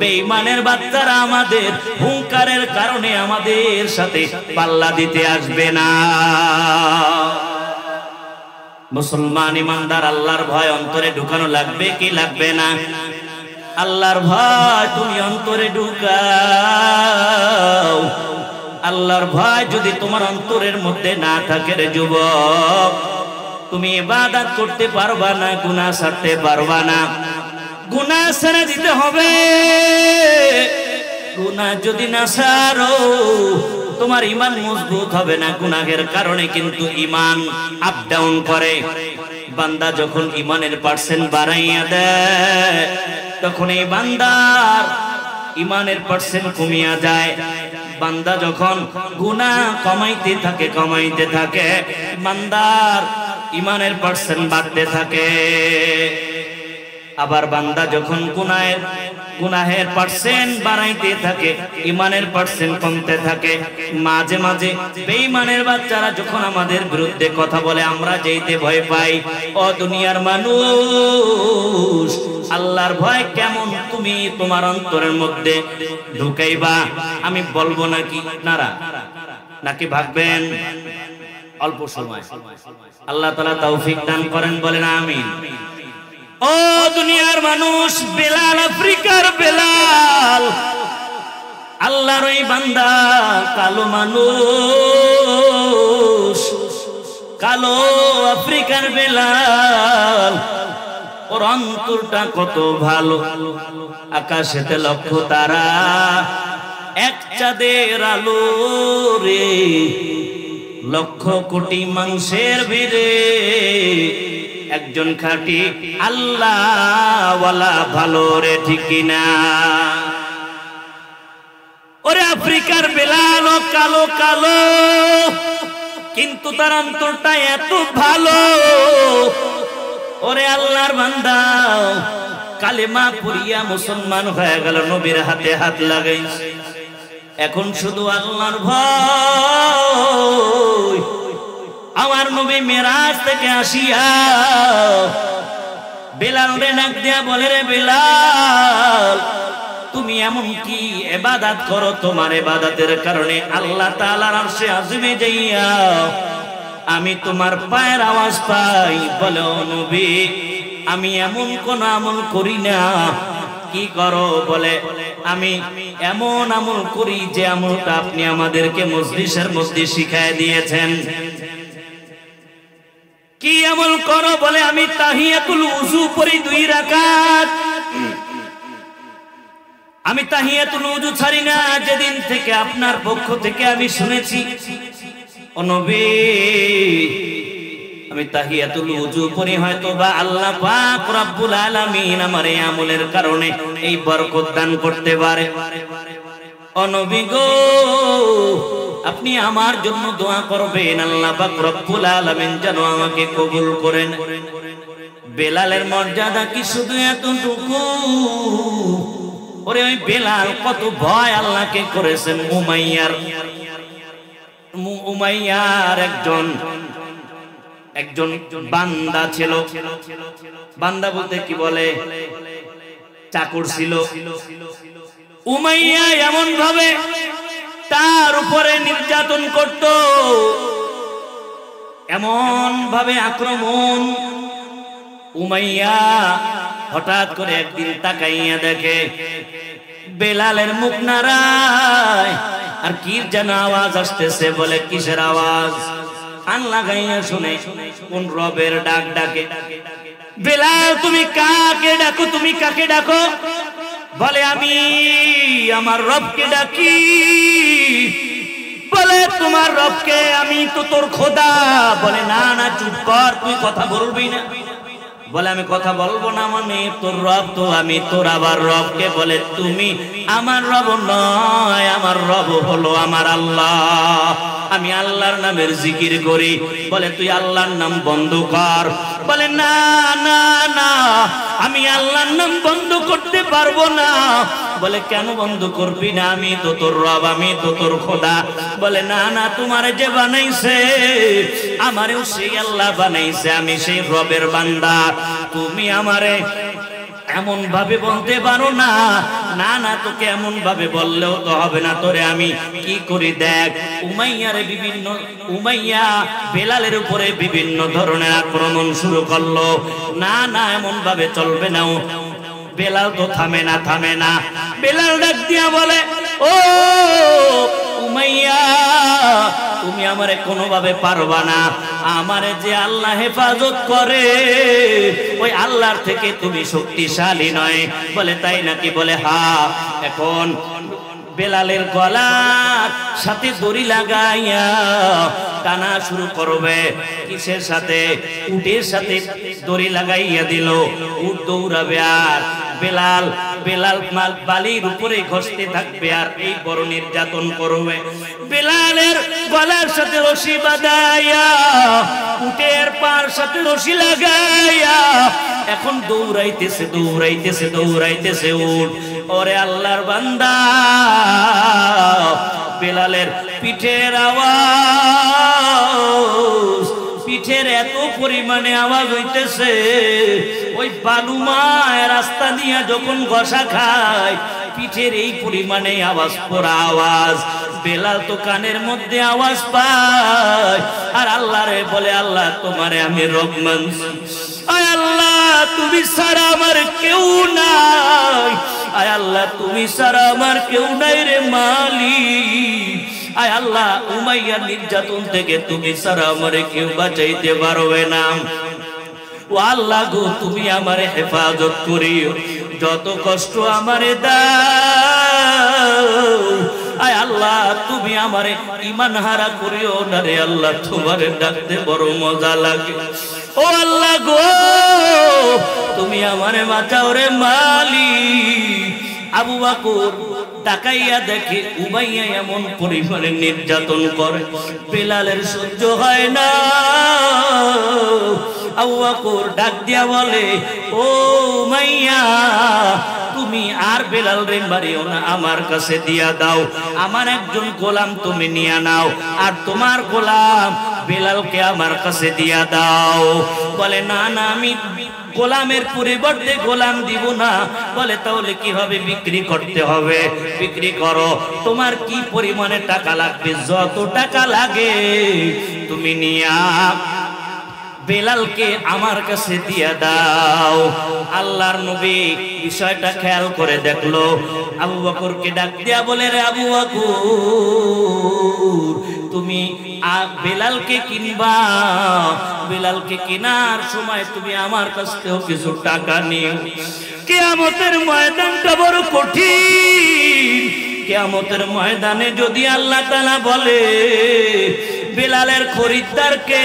বেঈমানের বাচ্চারা আমাদের হুঙ্কারের কারণে আমাদের সাথে পাল্লা দিতে আসবে না। মুসলমান ইমানদার আল্লাহর ভয় অন্তরে ঢুকানো লাগবে কি লাগবে না? আল্লাহর ভয় তুমি অন্তরে ঢুকাও। আল্লাহর ভয় যদি তোমার অন্তরের মধ্যে না থাকে রে যুবক, তুমি ইবাদত করতে পারবা না, গুনাহ ছাড়তে পারবা না। গুনাহ ছেড়ে দিতে হবে। গুনাহ যদি না ছাড়ো তোমার ঈমান মজবুত হবে না। গুনাহের কারণে কিন্তু ঈমান আপ ডাউন করে। বান্দা যখন ঈমানের পার্সেন্ট বাড়াইয়া দেয় তখন এই বান্দার ঈমানের পার্সেন্ট কমিয়া যায়। বান্দা যখন গুনাহ কমাইতে থাকে বান্দার ঈমানের পার্সেন্ট বাড়তে থাকে। আবার বান্দা যখন গুনাহের পার্সেন্ট বাড়াইতে থাকে ঈমানের পার্সেন্ট কমতে থাকে। মাঝে মাঝে বেঈমানের বাচ্চারা যখন আমাদের বিরুদ্ধে কথা বলে আমরা যেতে ভয় পাই। ও দুনিয়ার মানুষ, আল্লাহর ভয় কেমন তুমি তোমার অন্তরের মধ্যে ঢুকাইবা? আমি বলবো নাকি নারা নাকি ভাববেন? অল্প সময় আল্লাহ তাআলা তৌফিক দান করেন, বলেন আমিন। ও দুনিয়ার মানুষ, বেলাল, আফ্রিকার বেলাল, আল্লাহর ওই বান্দা, কালো মানুষ, কালো আফ্রিকার বেলাল, ওর অন্তরটা কত ভালো। আকাশেতে লক্ষ তারা, এক চাঁদের আলো রে, লক্ষ কোটি মাংসের ভিড়ে একজন খাঁটি আল্লাহওয়ালা ভালো রে, ঠিক কিনা? ওরে আফ্রিকার বেলাল কালো কালো, কিন্তু তার অন্তরটা এত ভালো। ওরে আল্লাহর বান্দা, কালেমা পড়িয়া মুসলমান হয়ে গেল, নবীর হাতে হাত লাগাইছে। এখন শুধু আল্লাহর ভয়। আমার নবী মেরাজ থেকে আসিয়া বেলাল রে ডাক দিয়া বলে, রে বেলাল, তুমি এমন কি ইবাদত করো, তোমার ইবাদতের কারণে আল্লাহ তাআলার আরশে আযমে যাইয়া আমি তোমার পায়ের আওয়াজ পাই। বলে, ও নবী, আমি এমন কোন আমল করি না। কি করো? বলে, আমি এমন আমল করি যে আমলটা আপনি আমাদেরকে মজলিসের মধ্যে শিখায় দিয়েছেন। কি আমল করো? বলে, আমি তাহিয়াতুল উযু পড়ি 2 রাকাত। আমি তাহিয়াতুল উযু ছাড়ি না যেদিন থেকে আপনার পক্ষ থেকে আমি শুনেছি। ও নবী, আমি তাহিয়াতুল উযু পড়ি, হয়তো বা আল্লাহ পাক রব্বুল আলামিন আমার এই আমলের কারণে এই বরকত দান করতে পারে। ও নবী গো, আপনি আমার জন্য দোয়া করবেন, আল্লাহ পাক রব্বুল আলামিন যেন আমাকে কবুল করেন। বেলালের মর্যাদা কি শুধু এতটুকু? ওরে ওই বেলাল কত ভয় আল্লাহকে করেছেন। উমাইয়ার একজন বান্দা ছিল। বান্দা বলতে কি বলে? চাকর ছিল। উমাইয়া এমন ভাবে তার উপরে নির্যাতন করত, এমন ভাবে আক্রমণ। উমাইয়া হঠাৎ করে একদিন তাকাইয়া দেখে বেলালের মুখ নাড়ায়, আর কি যেন আওয়াজ আসতেছে। বলে, কিসের আওয়াজ? কান লাগাইয়া শুনে কোন রবের ডাক ডাকে। বেলাল, তুমি কাকে ডাকো? তুমি কাকে ডাকো? বলে, আমি আমার রবকে ডাকি। বলে, তোমার রবকে? আমি তো তোর খোদা। বলে, না না, চুপ কর, তুই কথা বলবি না। বলে আমি কথা বলবো না, আমি তোর রব তো আমি তোর আবার রবকে বলে তুমি আমার রব নয়, আমার রব হলো আমার আল্লাহ, আমি আল্লাহর নামের জিকির করি। বলে তুই আল্লাহর নাম বন্ধ কর। বলে না না না, আমি আল্লাহর নাম বন্ধ করতে পারবো না। বলে কেন বন্ধ করবি না, আমি তো তোর রব, আমি তো তোর খোদা। বলে না না, তোমারে যে বানাইছে আমারেও সেই আল্লাহ বানাইছে, আমি সেই রবের বান্দা, তুমি আমারে এমন ভাবে বলতে পারো না। না না, তোকে এমন ভাবে বললেও তো হবে না, তোরে আমি কি করি দেখ। উমাইয়া বেলালের উপরে বিভিন্ন ধরনের আক্রমণ শুরু করলো। না না, এমন ভাবে চলবে না। বেলাল তো থামে না। বেলাল ডাক দিয়া বলে, ও উমাইয়া, তুমি আমারে কোনোভাবে পারবা না, আমারে যে আল্লাহ হেফাজত করে ওই আল্লাহর থেকে তুমি শক্তিশালী নয়। বলে তাই নাকি? বলে হ্যাঁ। এখন বেলালের গলার সাথে দড়ি লাগাইয়া টানা শুরু করবে। কিসের সাথে? উটের সাথে দড়ি লাগাইয়া দিল। উট দৌড়াবে আর বেলাল বালির উপরে ঘষতে থাকবে আর এই বড় নির্যাতন করবে। বেলালের গলার সাথে রশি বাঁধাইয়া উটের পার সাথে রশি লাগাইয়া এখন দৌড়াইতেছে উট। ওরে আল্লাহর বান্দা, বেলালের পিঠের আওয়াজ, পিঠের এত পরিমাণে আওয়াজ হইতেছে, ওই বালুমায় রাস্তা দিয়া যখন ঘষা খায় পিঠের এই পরিমাণে আওয়াজ, পড়া আওয়াজ। বেলাল তো কানের মধ্যে আওয়াজ পায় আর আল্লাহ রে বলে, আল্লাহ তোমারে আমি রব মানছি, আয় আল্লাহ তুমি ছাড়া আমার কেউ নাই, আয় আল্লাহ তুমি ছাড়া আমার কেউ নাই রে মালিক, আয় আল্লাহ উমাইয়ার নির্যাতন থেকে তুমি ছাড়া আমারে কেউ বাঁচাইতে পারবে না। ও আল্লাহ গো, তুমি আমারে হেফাজত করিও, যত কষ্ট আমারে দাও, আয় আল্লাহ তুমি আমারে ঈমান হারা করিও না রে আল্লাহ, তোমারে ডাকতে বড় মজা লাগে। ও আল্লাহ গো, তুমি আমারে বাঁচাও রে মালিক। আবু বকর তাকাইয়া দেখে উমাইয়া এমন পরিমাণে নির্যাতন করে, বেলালের সহ্য হয় না। আবু বকর ডাক দিয়া বলে, ও উমাইয়া, তুমি আর বেলাল রে মারিও না, আমার কাছে দিয়া দাও, আমার একজন গোলাম তুমি নিয়ে নাও, আর তোমার গোলাম বেলালকে আমার কাছে দিয়া দাও। বলে না না, আমি গোলামের পরিবর্তে গোলাম দিব না। বলে তাহলে কি হবে? বিক্রি করতে হবে, বিক্রি করো, তোমার কি পরিমাণে টাকা লাগবে, যত টাকা লাগে তুমি নিয়া বেলালকে আমার কাছে দিয়া দাও। আল্লাহর নবী বিষয়টা খেয়াল করে দেখলো, আবু বকরকে ডাক দিয়া বলে, রে আবু বকর, তুমি বেলালকে কিনবা, বেলালকে কেনার সময় তুমি আমার কাছ থেকেও কিছু টাকা নিও। কিয়ামতের ময়দানটা বড় কঠিন, কিয়ামতের ময়দানে যদি আল্লাহ তাআলা বলে বেলালের খরিদ্দারকে,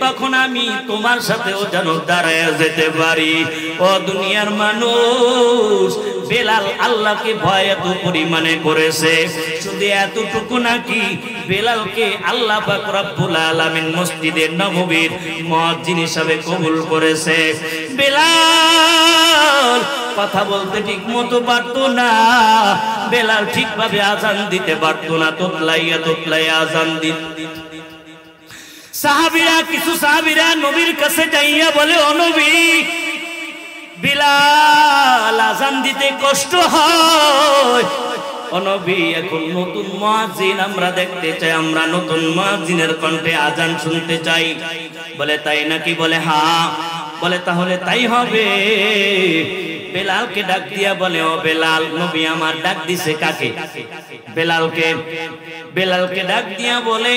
তখন আমি তোমার সাথেও যেন দাঁড়ায় যেতে পারি। ও দুনিয়ার মানুষ, বেলাল আল্লাহকে ভয় এত পরিমাণে করেছে, শুধু এতটুকু নাকি বেলালকে আল্লাহ পাক রব্বুল আলামিন মসজিদে নববীর মুয়াজ্জিন হিসেবে কবুল করেছে। বেলাল কথা বলতে ঠিক মতো পারতো না, বেলাল ঠিকভাবে আজান দিতে পারতো না, তোতলাইয়া আজান দিত। সাহাবীরা, কিছু সাহাবীরা নবীর কাছে যাইয়া বলে, ও নবী, বিলাল আজান দিতে কষ্ট হয়, ও নবী এখন নতুন মুয়াজ্জিন আমরা দেখতে চাই, আমরা নতুন মুয়াজ্জিনের কণ্ঠে আজান শুনতে চাই। বলে তাই নাকি? বলে হ্যাঁ। বলে তাহলে তাই হবে। বেলালকে ডাক দিয়া বলে, ও বেলাল, নবী আমার ডাক দিছে কাকে? বেলালকে ডাক দিয়া বলে,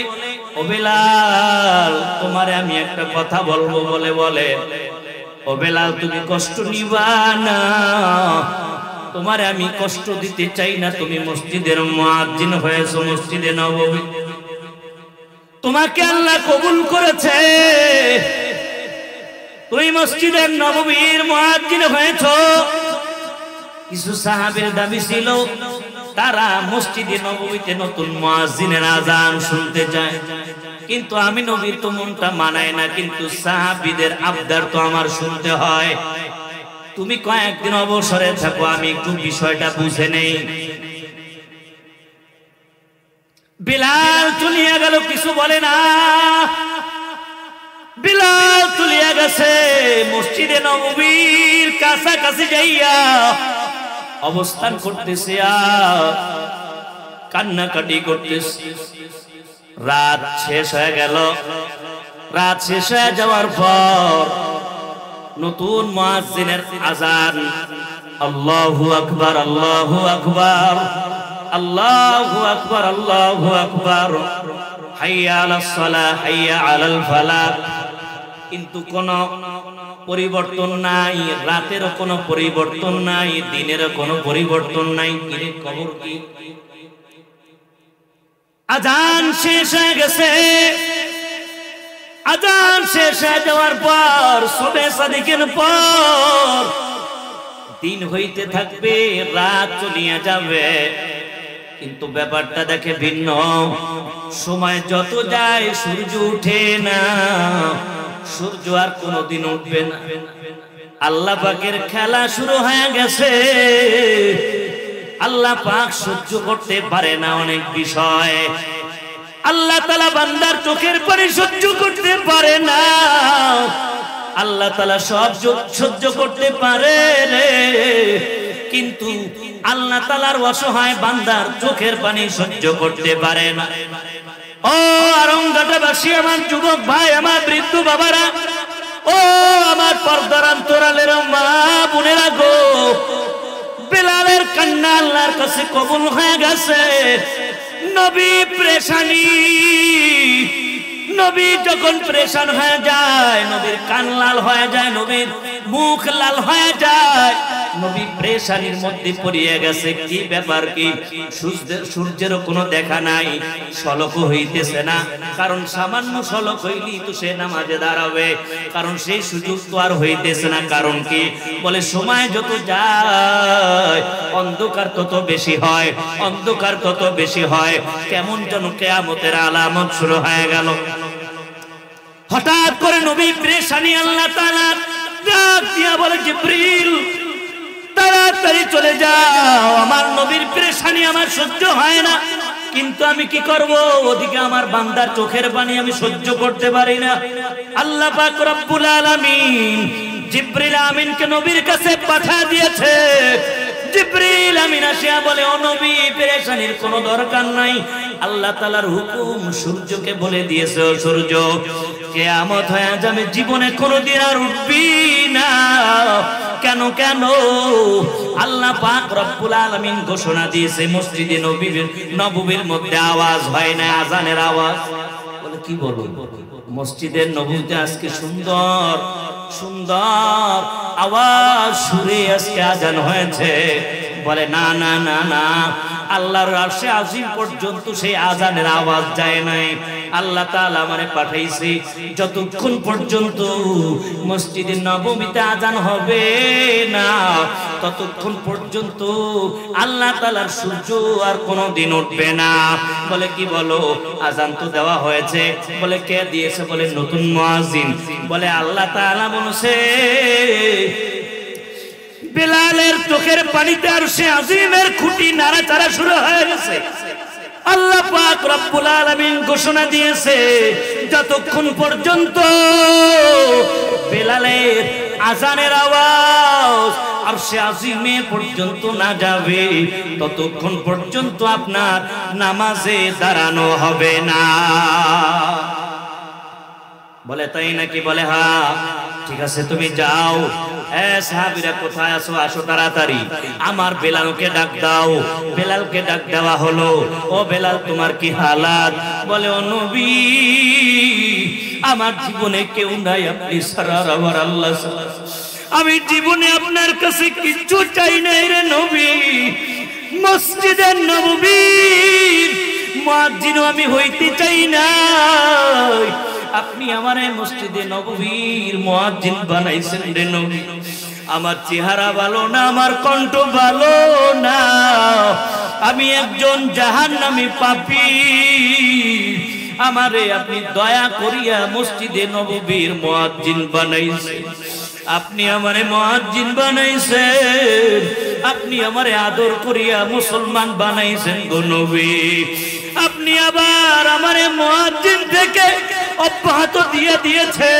ও বেলাল, তোমারে আমি একটা কথা বলবো। বলে ও বেলাল, তুমি কষ্ট নিবা না, তোমারে আমি কষ্ট দিতে চাই না, তুমি মসজিদের মুয়াজ্জিন হয়েছো, মসজিদে নববী তোমাকে আল্লাহ কবুল করেছে, তুমি মসজিদের নববীর মুয়াজ্জিন হয়েছো। কিছু সাহাবীর দাবি ছিল তারা মসজিদে নববীতে নতুন মুয়াজ্জিনের আযান শুনতে চায়, কিন্তু আমি নবীর তো মনটা মানায় না, কিন্তু সাহাবীদের আবদার তো আমার শুনতে হয়। তুমি কয়েকদিন অবসরে থাকো, আমি একটু বিষয়টা বুঝে নেই। বিলাল চলিয়া গেল, কিছু বলে না। বিলাল চলিয়া গেছে, মসজিদে নববীর কাছাকাছি যাইয়া অবস্থান করতেছে আর কান্নাকাটি করতেছে। রাত শেষ হয়ে গেল। রাত শেষ হয়ে যাওয়ার পর নতুন মুয়াজ্জিনের আযান, আল্লাহু আকবার, আল্লাহু আকবার, আল্লাহু আকবার, আল্লাহু আকবার, হাইয়া আলাস সালাহ, হাইয়া আলাল ফালাহ। কিন্তু কোন পরিবর্তন নাই, রাতেরও কোনো পরিবর্তন নাই, দিনেরও কোনো পরিবর্তন নাই। কিরে খবর কি? আযান শেষ হয়ে গেছে। আযান শেষ হয়ে যাওয়ার পর সুবহে সাদিকের পর দিন হইতে থাকবে, রাত চলিয়া যাবে, কিন্তু ব্যাপারটা দেখে ভিন্ন। সময় যত যায় সূর্য উঠে না, সূর্য আর কোনদিন উঠবে না। আল্লাহ পাকের খেলা শুরু হয়ে গেছে। আল্লাহ পাক সহ্য করতে পারে না অনেক বিষয়। আল্লাহ তাআলা বান্দার চোখের পানি সহ্য করতে পারে না। আল্লাহ তাআলা সব সহ্য করতে পারে রে, কিন্তু আল্লাহ তাআলার অসহায় বান্দার চোখের পানি সহ্য করতে পারে না। ও আরঙ্গাটাবাসী, আমার যুবক ভাই, আমার বৃদ্ধ বাবারা, ও আমার পর্দার অন্তরালের মা বোনেরা গো, বিলালের কান্না আল্লাহর কাছে কবুল হয়ে গেছে। নবী পেরেশানি, নবী যখন পেরেশান হয়ে যায়, নবীর কান লাল হয়ে যায়, নবীর মুখ লাল হয়ে যায়, নবী পেরেশানির মধ্যে পড়িয়ে গেছে। কি ব্যাপার কি? সূর্যেরও কোনো দেখা নাই, ঝলকও হইতেছে না। কারণ সামান্য ঝলক হইলেই তো সে নামাজে দাঁড়াবে, কারণ সেই সুযোগ তো আর হইতেছে না। কারণ কি? বলে সময় যত যায় অন্ধকার তত বেশি হয়, অন্ধকার তত বেশি হয়। কেমন যেন কিয়ামতের আলামত শুরু হয়ে গেল। হঠাৎ করে নবী পেরেশানি, আল্লাহ তাআলা ডাক দিয়া বলে, জিবরিল তাড়াতাড়ি চলে যাও, আমার নবীর পেরেশানি আমার সহ্য হয় না। কিন্তু আমি কি করব? ওদিকে আমার বান্দার চোখের পানি আমি সহ্য করতে পারি না। আল্লাহ পাক রব্বুল আলামিন জিবরিল আমিনকে নবীর কাছে পাঠিয়ে দিয়েছে। জিবরিল আমিন আসিয়া বলে, ও নবী, পেরেশানির কোনো দরকার নাই। আল্লাহ তাআলার হুকুম সূর্যকে বলে দিয়েছে, ও সূর্য, কিয়ামত হয়ে যাবে, জীবনে কোনোদিন আর উঠবি না। কেন কেন? আল্লাহ পাক রব্বুল আলামিন ঘোষণা দিয়েছে, মসজিদে নববীর মধ্যে আওয়াজ হয় না, আযানের আওয়াজ। বলে কি বলো? মসজিদের নববীতে আজকে সুন্দর সুন্দর আওয়াজ সুরে আজকে আযান হয়েছে। বলে না না না না, আল্লাহর আরশে আজিম পর্যন্ত সেই আযানের আওয়াজ যায় নাই। আল্লাহ তাআলা আমারে পাঠাইছে যতক্ষণ পর্যন্ত মসজিদে নববীতে আযান হবে না, ততক্ষণ পর্যন্ত আল্লাহ তাআলার সূর্য আর কোনোদিন উঠবে না। বলে কি বলো? আযান তো দেওয়া হয়েছে। বলে কে দিয়েছে? বলে নতুন মুয়াজ্জিন। বলে আল্লাহ তাআলা বলেছে, বিলালের চোখের পানিতে আরশে আজিমের খুঁটি নাড়াচাড়া শুরু হয়ে গেছে। আল্লাহ পাক রব্বুল আলামিন ঘোষণা দিয়েছে, যতক্ষণ পর্যন্ত বিলালের আযানের আওয়াজ আরশে আজিমে পর্যন্ত না যাবে, ততক্ষণ পর্যন্ত আপনার নামাজে দাঁড়ানো হবে না। বলে তাই নাকি? বলে হ্যাঁ। ঠিক আছে, তুমি যাও। সাহাবীরা কোথায় আছো? আসো তাড়াতাড়ি, আমার বেলালকে ডাক দাও। বেলালকে ডাক দেওয়া হলো। ও বেলাল, তোমার কি হালাত? বলে, ও নবী, আমার জীবনে কেউ নাই আপনি ছাড়া, আমার আল্লাহ ছাড়া। আমি জীবনে আপনার কাছে কিচ্ছু চাই নাই রে নবী। মসজিদের নববীর মুয়াজ্জিন আমি হইতে চাই না। আপনি আমারে মসজিদে নববীর মুয়াজ্জিন বানাইছেন রে নবী। আমার চেহারা ভালো না, আমার কণ্ঠ ভালো না, আমি একজন জাহান্নামী পাপী। আমারে আপনি দয়া করিয়া মসজিদে নববীর মুয়াজ্জিন বানাইছেন। আপনি আমারে মুয়াজ্জিন বানাইছেন, আপনি আমারে আদর করিয়া মুসলমান বানাইছেন গো নবী। আপনি আবার আমারে মুয়াজ্জিন থেকে অব্যাহত দিয়ে দিয়েছে।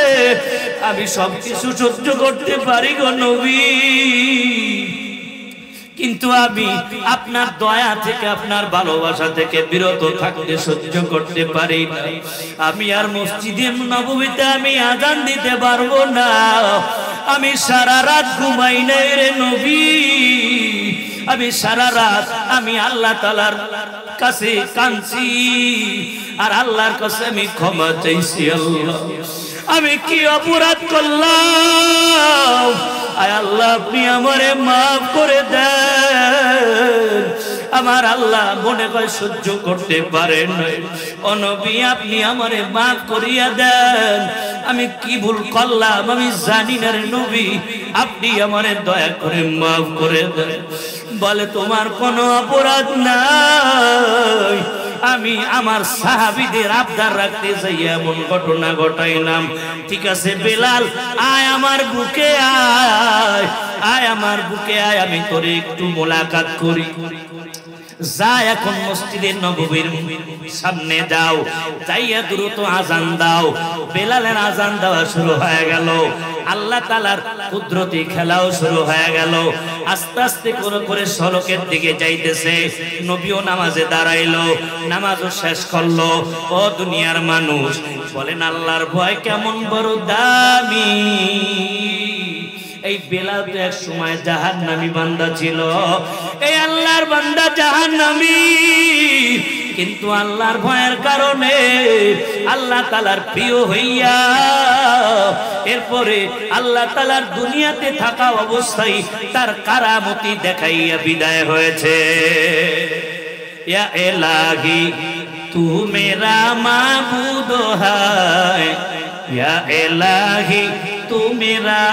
আমি সবকিছু সহ্য করতে পারি গো নবী, কিন্তু আমি আপনার দয়া থেকে আপনার ভালোবাসা থেকে বিরত থাকতে সহ্য করতে পারি না। আমি আর মসজিদে নববীতে আমি আজান দিতে পারবো না। আমি সারা রাত ঘুমাই নাই রে নবী। আমি সারা রাত আমি আল্লাহ তাআলার কাছে কাঁদছি আর আল্লাহর কাছে আমি ক্ষমা চাইছি। আল্লাহ, আমি কি অপরাধ করলাম? আয় আল্লাহ, আপনি আমারে মাফ করে দেন। আমার আল্লাহ মনে হয় সহ্য করতে পারেন। ও নবী, আপনি আমারে মাফ করিয়া দেন। আমি কি ভুল করলাম আমি জানি না রে নবী, আপনি আমারে দয়া করে মাফ করে দেন। বলে তোমার কোনো অপরাধ নাই। আমি আমার সাহাবীদের আবদার রাখতে যাই এমন ঘটনা ঘটাইলাম। ঠিক আছে বেলাল, আয় আমার বুকে আয়, আয় আমার বুকে আয়, আমি তোরে একটু মোলাকাত করি। যা এখন মসজিদের নববীর সামনে যাও, যাইয়া দ্রুত আজান দাও। বেলালের আজান দেওয়া শুরু হয়ে গেল। আল্লাহ তাআলার কুদরতি খেলাও শুরু হয়ে গেল। আস্তে আস্তে করে করে সড়কের দিকে যাইতেছে। নবীও নামাজে দাঁড়াইলো, নামাজও শেষ করলো। ও দুনিয়ার মানুষ, বলেন আল্লাহর ভয় কেমন বড় দামি। এই বেলাল তো এক সময় জাহান্নামী বান্দা ছিল। এই আল্লাহর বান্দা জাহান্নামী, কিন্তু আল্লাহর ভয়ের কারণে আল্লাহ তাআলার প্রিয় হইয়া এরপরে আল্লাহ তাআলার দুনিয়াতে থাকা অবস্থায় তার কারামতি দেখাইয়া বিদায় হয়েছে। ইয়া ইলাহি তু মেরা মাবুদ হায়, ইয়া ইলাহি তু মেরা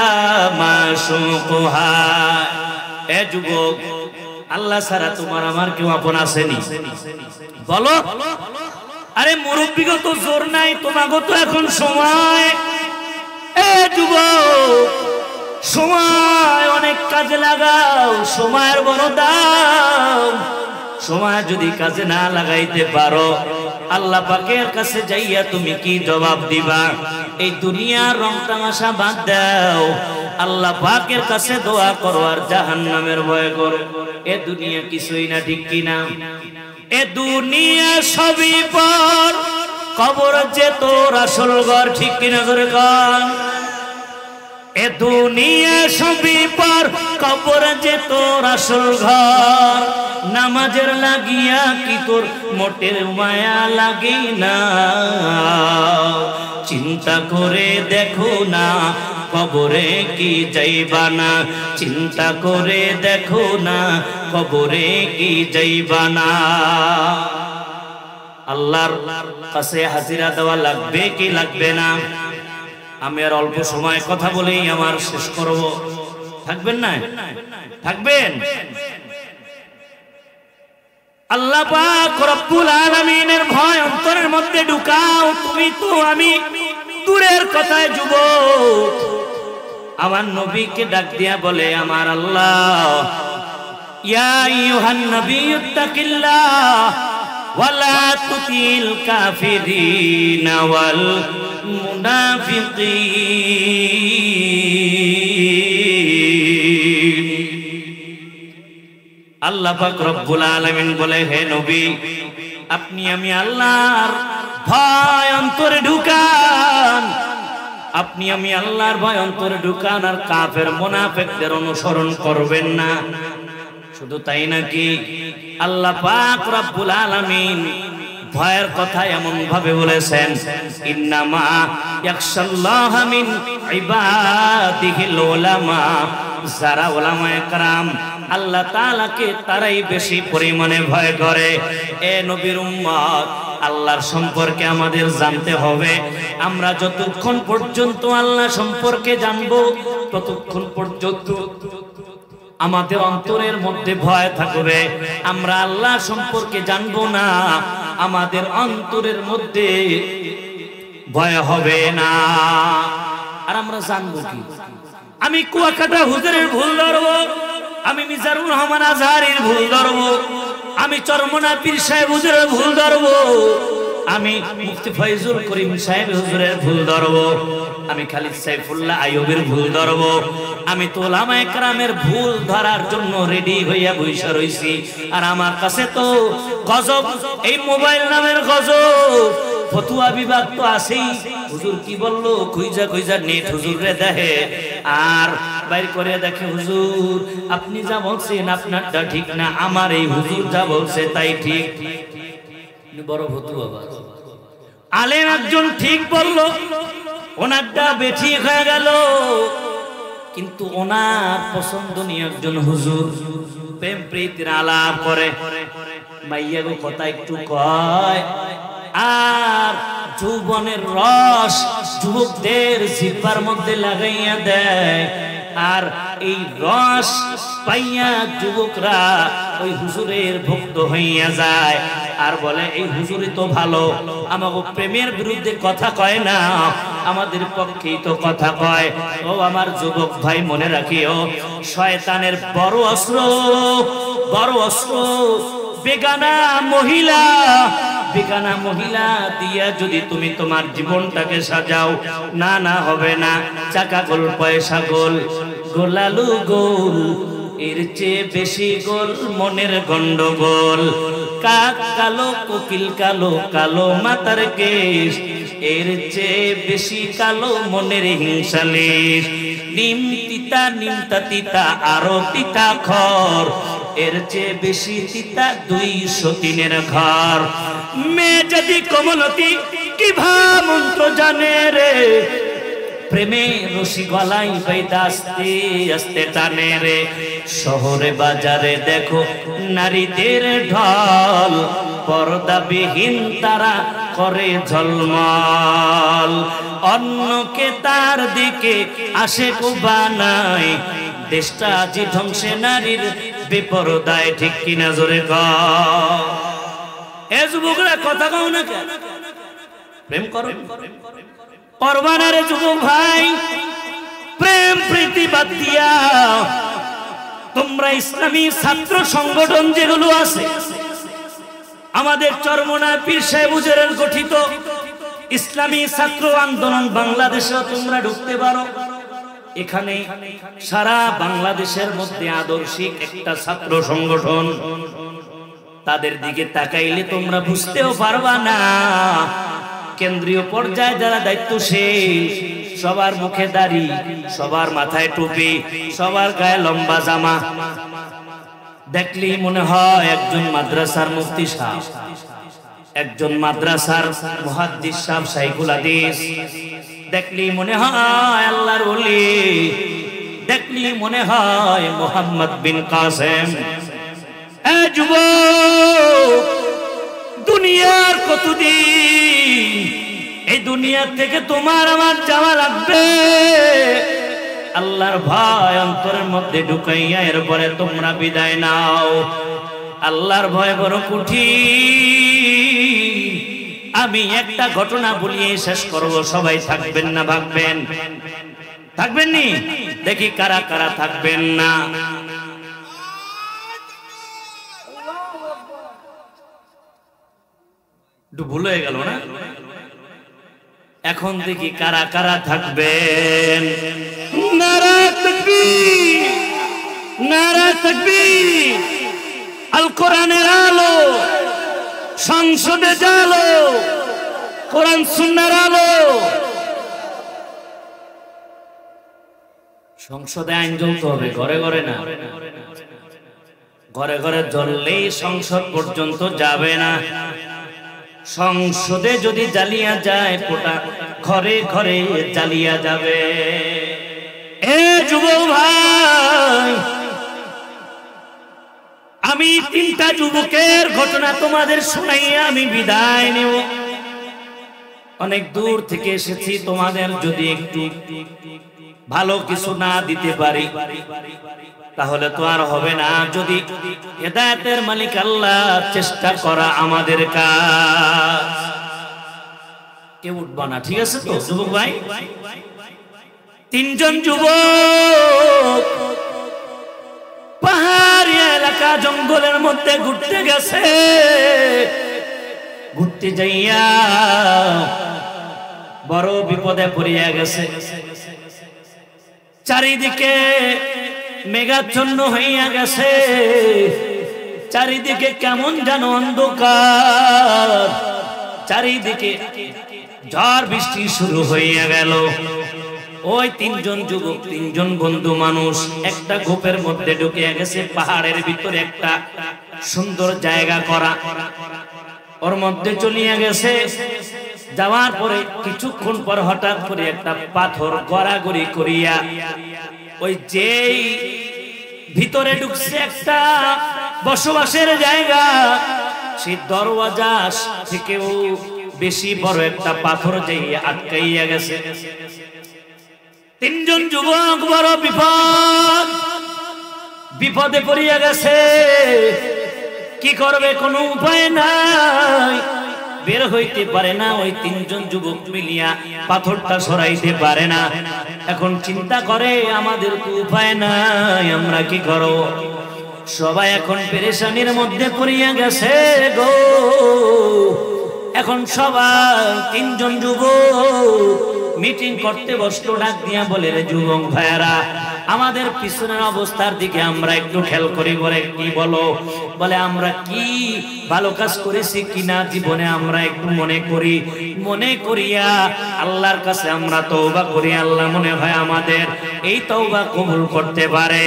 মাশুক হায়। এ যুবক, আল্লাহ ছাড়া তোমার আমার কেউ আপন আসেনি? বলো। আরে মুরব্বিগত জোর নাই, তোমাকে তো এখন সময়। এ যুবক, সময় অনেক কাজে লাগাও, সময়ের বড় দাম। সময় যদি কাজে না লাগাইতে পারো, আল্লাহ পাকের কাছে যাইয়া তুমি কি জবাব দিবা? এই দুনিয়ার রং তামাশা বাদ দাও, আল্লাহ পাকের কাছে দোয়া করো আর জাহান্নামের ভয় করো। এ দুনিয়া কিছুই না, ঠিক কিনা? এ দুনিয়া সবই পর, কবর যে তোর আসল ঘর, ঠিক কিনা করে কন? এ দুনিয়া সবই পর, কবর যে তোর আসল ঘর। নামাজের লাগিয়া কি তোর মোটের মায়া লাগে না? চিন্তা করে দেখো না, কবরে কি যাইবা না? চিন্তা করে দেখো না, কবরে কি যাইবা না? আল্লাহর কাছে হাজিরা দেওয়া লাগবে কি লাগবে না? আমি আর অল্প সময় কথা বলেই আমার শেষ করব। থাকবেন না? থাকবেন? আল্লাহ পাক রব্বুল আলামিনের ভয় অন্তরের মধ্যে ঢুকাও। তুমি তো আমি দূরের কথায় যুবক, আমার নবীকে ডাক দিয়া বলে, আমার আল্লাহ, ইয়া আইয়ুহান নাবিয়্যুত্তাকিল্লাহ ওয়ালা তুতিল কাফিরিনা ওয়াল মুনাফিকিন। আল্লাহ পাক রব্বুল আলামিন বলে, হে নবী, আপনি আমি আল্লাহর ভয় অন্তরে ঢুকান। আপনি আমি আল্লাহর ভয় অন্তরে ঢুকান আর কাফের মুনাফিকদের অনুসরণ করবেন না। শুধু তাই নাকি, আল্লাহ পাক রব্বুল আলামিন ভয়ের কথা এমন ভাবে বলেছেন, ইন্নামা ইয়াখশাল্লাহা মিন ইবাদিহিল উলামা। যারা উলামায়ে কেরাম আল্লাহ তাআলাকে তারাই বেশি পরিমাণে ভয় করে। এ নবীর উম্মত, আল্লাহর সম্পর্কে আমাদের জানতে হবে। আমরা যতক্ষণ পর্যন্ত আল্লাহ সম্পর্কে জানবো ততক্ষণ পর্যন্ত আমাদের অন্তরের মধ্যে ভয় থাকবে। আমরা আল্লাহ সম্পর্কে জানবো না, আমাদের অন্তরের মধ্যে ভয় হবে না। আর আমরা জানবো কি? আমি কুয়াকাটা হুজুরের ভুল ধরবো, আমি মিজানুর রহমান আজহারীর ভুল ধরবো, আমি চরমনা পীর সাহেব হুজুরের ভুল ধরবো, আমি মুফতি ফয়জুল করিম সাহেব হুজুরের ভুল ধরবো, আমি খালিদ সাইফুল্লাহ আইয়ুবের ভুল ধরবো, আমি তো উলামায়ে কেরামের ভুল ধরার জন্য রেডি হইয়া বইসা রইছি। আর আমার কাছে তো গজব, এই মোবাইল নামের গজব, ফতুয়া বিভাগ তো আছেই। হুজুর কি বললো খুঁজা খুঁজা নেট হুজুরে দেখে আর বাইর করে দেখে, হুজুর আপনি যা বলছেন আপনারটা ঠিক না, আমার এই হুজুর যা বলছে তাই ঠিক। বড় ফতুয়া আলেম একজন ঠিক বললো, ওনারটা বেঠিক হয়ে গেল, কিন্তু ওনার পছন্দনীয় একজন হুজুর প্রেম প্রীতির আলাপ করে, মাইয়া গো কথা একটু কয়, আর যৌবনের রস যুবকদের জিহ্বার মধ্যে লাগাইয়া দেয়, আর এই রস পাইয়া যুবকরা ওই হুজুরের ভক্ত হইয়া যায় আর বলে এই হুজুরই তো ভালো, আমাকে প্রেমের বিরুদ্ধে কথা কয় না, আমাদের পক্ষেই তো কথা কয়। ও আমার যুবক ভাই মনে রাখিও, শয়তানের বড় অস্ত্র, বড় অস্ত্র বেগানা মহিলা, বেগানা মহিলা দিয়া যদি তুমি তোমার জীবনটাকে সাজাও, না না হবে না। চাকা গোল পয়সা গোল, গোলালু গোল, এর চেয়ে বেশি গোল মনের গন্ডগোল। কাক কালো কোকিল কালো, কালো মাতার কেশ, এর চেয়ে বেশি কালো মনের হিংসালেশ। নিম তিতা নিমতা তিতা আরো তিতা খর, এর চেয়ে বেশি তিতা 203 ঘর। মেয়ে যদি কমলতি কি ভা মন্ত্র জানে রে, প্রেমে রশি গলাই বাইদা আস্তে আস্তে টানে রে। শহরে বাজারে দেখো নারীদের ঢল, পর্দাবিহীন তারা করে ঝলমল, অন্যকে তার দিকে আসে বানায়, দেশটা আজি ধ্বংসে নারীর বেপরদায়। ঠিক কিনা জোরে কও? এ যুবকরা কথা কও না কেন? প্রেম করো, পরবানারে যুবক ভাই, প্রেম প্রীতি বাদ দিয়া তোমরা ইসলামী ছাত্র সংগঠন যেগুলো আছে, আমাদের চরমনা পীর সাহেব হুজুরের গঠিত ইসলামী ছাত্র আন্দোলন বাংলাদেশে তোমরা ঢুকতে পারো। এখানে সারা বাংলাদেশের মধ্যে আদর্শিক একটা ছাত্র সংগঠন, তাদের দিকে তাকাইলে তোমরা বুঝতেও পারবা না। কেন্দ্রীয় পর্যায়ে যারা দায়িত্বশীল, সবার মুখে দাড়ি, সবার মাথায় টুপি, সবার গায়ে লম্বা জামা, দেখলেই মনে হয় একজন মাদ্রাসার মুফতি সাহেব, একজন মাদ্রাসার মুহাদ্দিস সাহেব, শাইখুল হাদিস। দেখলেই মনে হয় আল্লাহর ওলি, দেখলেই মনে হয় মুহাম্মদ বিন কাসেম। এ যুবক, দুনিয়ার কতদিন, এই দুনিয়া থেকে তোমার আমার যাওয়া লাগবে। আল্লাহর ভয় অন্তরের মধ্যে ঢুকাইয়া এরপরে তোমরা বিদায় নাও। আল্লাহর ভয় বড় কঠিন। আমি একটা ঘটনা বলিয়ে শেষ করব, সবাই থাকবেন না ভাববেন? থাকবেন নি? দেখি কারা কারা থাকবেন না। একটু ভুল হয়ে গেল না? এখন দেখি কারা কারা থাকবেন। নারা তাকবীর, নারা তাকবীর। আল কোরআনের আলো, সংসদে জালো, কোরআন সুন্নাহর আলো। সংসদে আইন জ্বলতে হবে, ঘরে ঘরে না। ঘরে ঘরে জ্বললেই সংসদ পর্যন্ত যাবে না। সংসদে যদি জ্বালিয়া যায়, পোটা ঘরে ঘরে জ্বালিয়া যাবে। এ যুবক ভাই, আমি তিনটা যুবকের ঘটনা তোমাদের শুনাইয়া আমি বিদায় নেব। অনেক দূর থেকে এসেছি, তোমাদের যদি একটু ভালো কিছু না দিতে পারি তাহলে তো আর হবে না। যদি হেদায়েতের মালিক আল্লাহ, চেষ্টা করা আমাদের কাজ। কেউ উঠবা না, ঠিক আছে তো যুবক ভাই? তিনজন যুবক পাহাড়ি এলাকা জঙ্গলের মধ্যে ঘুরতে গেছে। ঘুরতে যাইয়া বড় বিপদে পড়িয়া গেছে। চারিদিকে মেঘাচ্ছন্ন হইয়া গেছে, চারিদিকে কেমন যেন অন্ধকার, চারিদিকে ঝড় বৃষ্টি শুরু হইয়া গেল। ওই তিনজন যুবক, তিনজন বন্ধু মানুষ একটা গোপের মধ্যে ঢুকিয়া গেছে। পাহাড়ের ভিতরে একটা সুন্দর জায়গা করা, ওর মধ্যে চলিয়া গেছে। যাওয়ার পরে কিছুক্ষণ পর হঠাৎ করে একটা পাথর গড়াগড়ি করিয়া ওই যেই ভিতরে ঢুকছে একটা বসবাসের জায়গা, সেই দরওয়াজা থেকেও বেশি বড় একটা পাথর যাইয়া আটকাইয়া গেছে। তিনজন যুবক বড় বিপদে পড়িয়া গেছে। কি করবে, কোনো উপায় নাই, বের হইতে পারে না। ওই তিনজন যুবক মিলিয়া পাথরটা সরাইতে পারে না। এখন চিন্তা করে আমাদের তো উপায় নাই, আমরা কি করব? সবাই এখন পেরেশানির মধ্যে পড়িয়া গেছে গো। এখন সবাই তিনজন যুবক মিটিং করতে বসলো। ডাক দিয়া বলে, রে যুবক ভাইয়ারা, আমাদের পিছনের অবস্থার দিকে আমরা একটু খেয়াল করি। বলে কি বলো? বলে আমরা কি ভালো কাজ করেছি কিনা জীবনে আমরা একটু মনে করিয়া আল্লাহর কাছে আমরা তওবা করি। আল্লাহ মনে হয় আমাদের এই তওবা কবুল করতে পারে।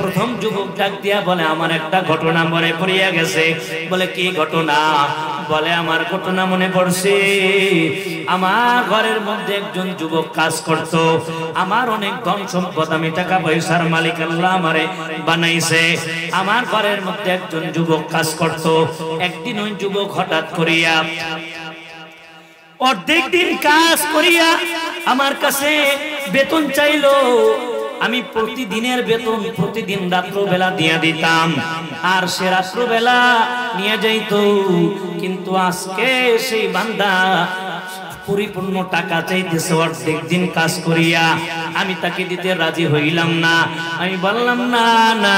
প্রথম যুবক ডাক দিয়া বলে, আমার একটা ঘটনা মনে পড়িয়া গেছে। বলে কি ঘটনা? বলে আমার ঘটনা মনে পড়ছে। আমার ঘরের মধ্যে একজন যুবক কাজ করত। আমার অনেক ধন সম্পদ, আমি টাকা পয়সার মালিক আল্লাহ আমারে বানাইছে। আমার ঘরের মধ্যে একজন যুবক কাজ করত। একদিন ওই যুবক হঠাৎ করিয়া অর্ধেক দিন কাজ করিয়া আমার কাছে বেতন চাইলো। আমি প্রতিদিনের বেতন প্রতিদিন রাত্রবেলা দিয়া দিতাম, আর সে রাত্রবেলা নিয়ে যাইতো। কিন্তু আজকে সেই বান্দা পরিপূর্ণ টাকা চাইতেছে অর্ধেক দিন কাজ করিয়া। আমি তাকে দিতে রাজি হইলাম না। আমি বললাম, না না,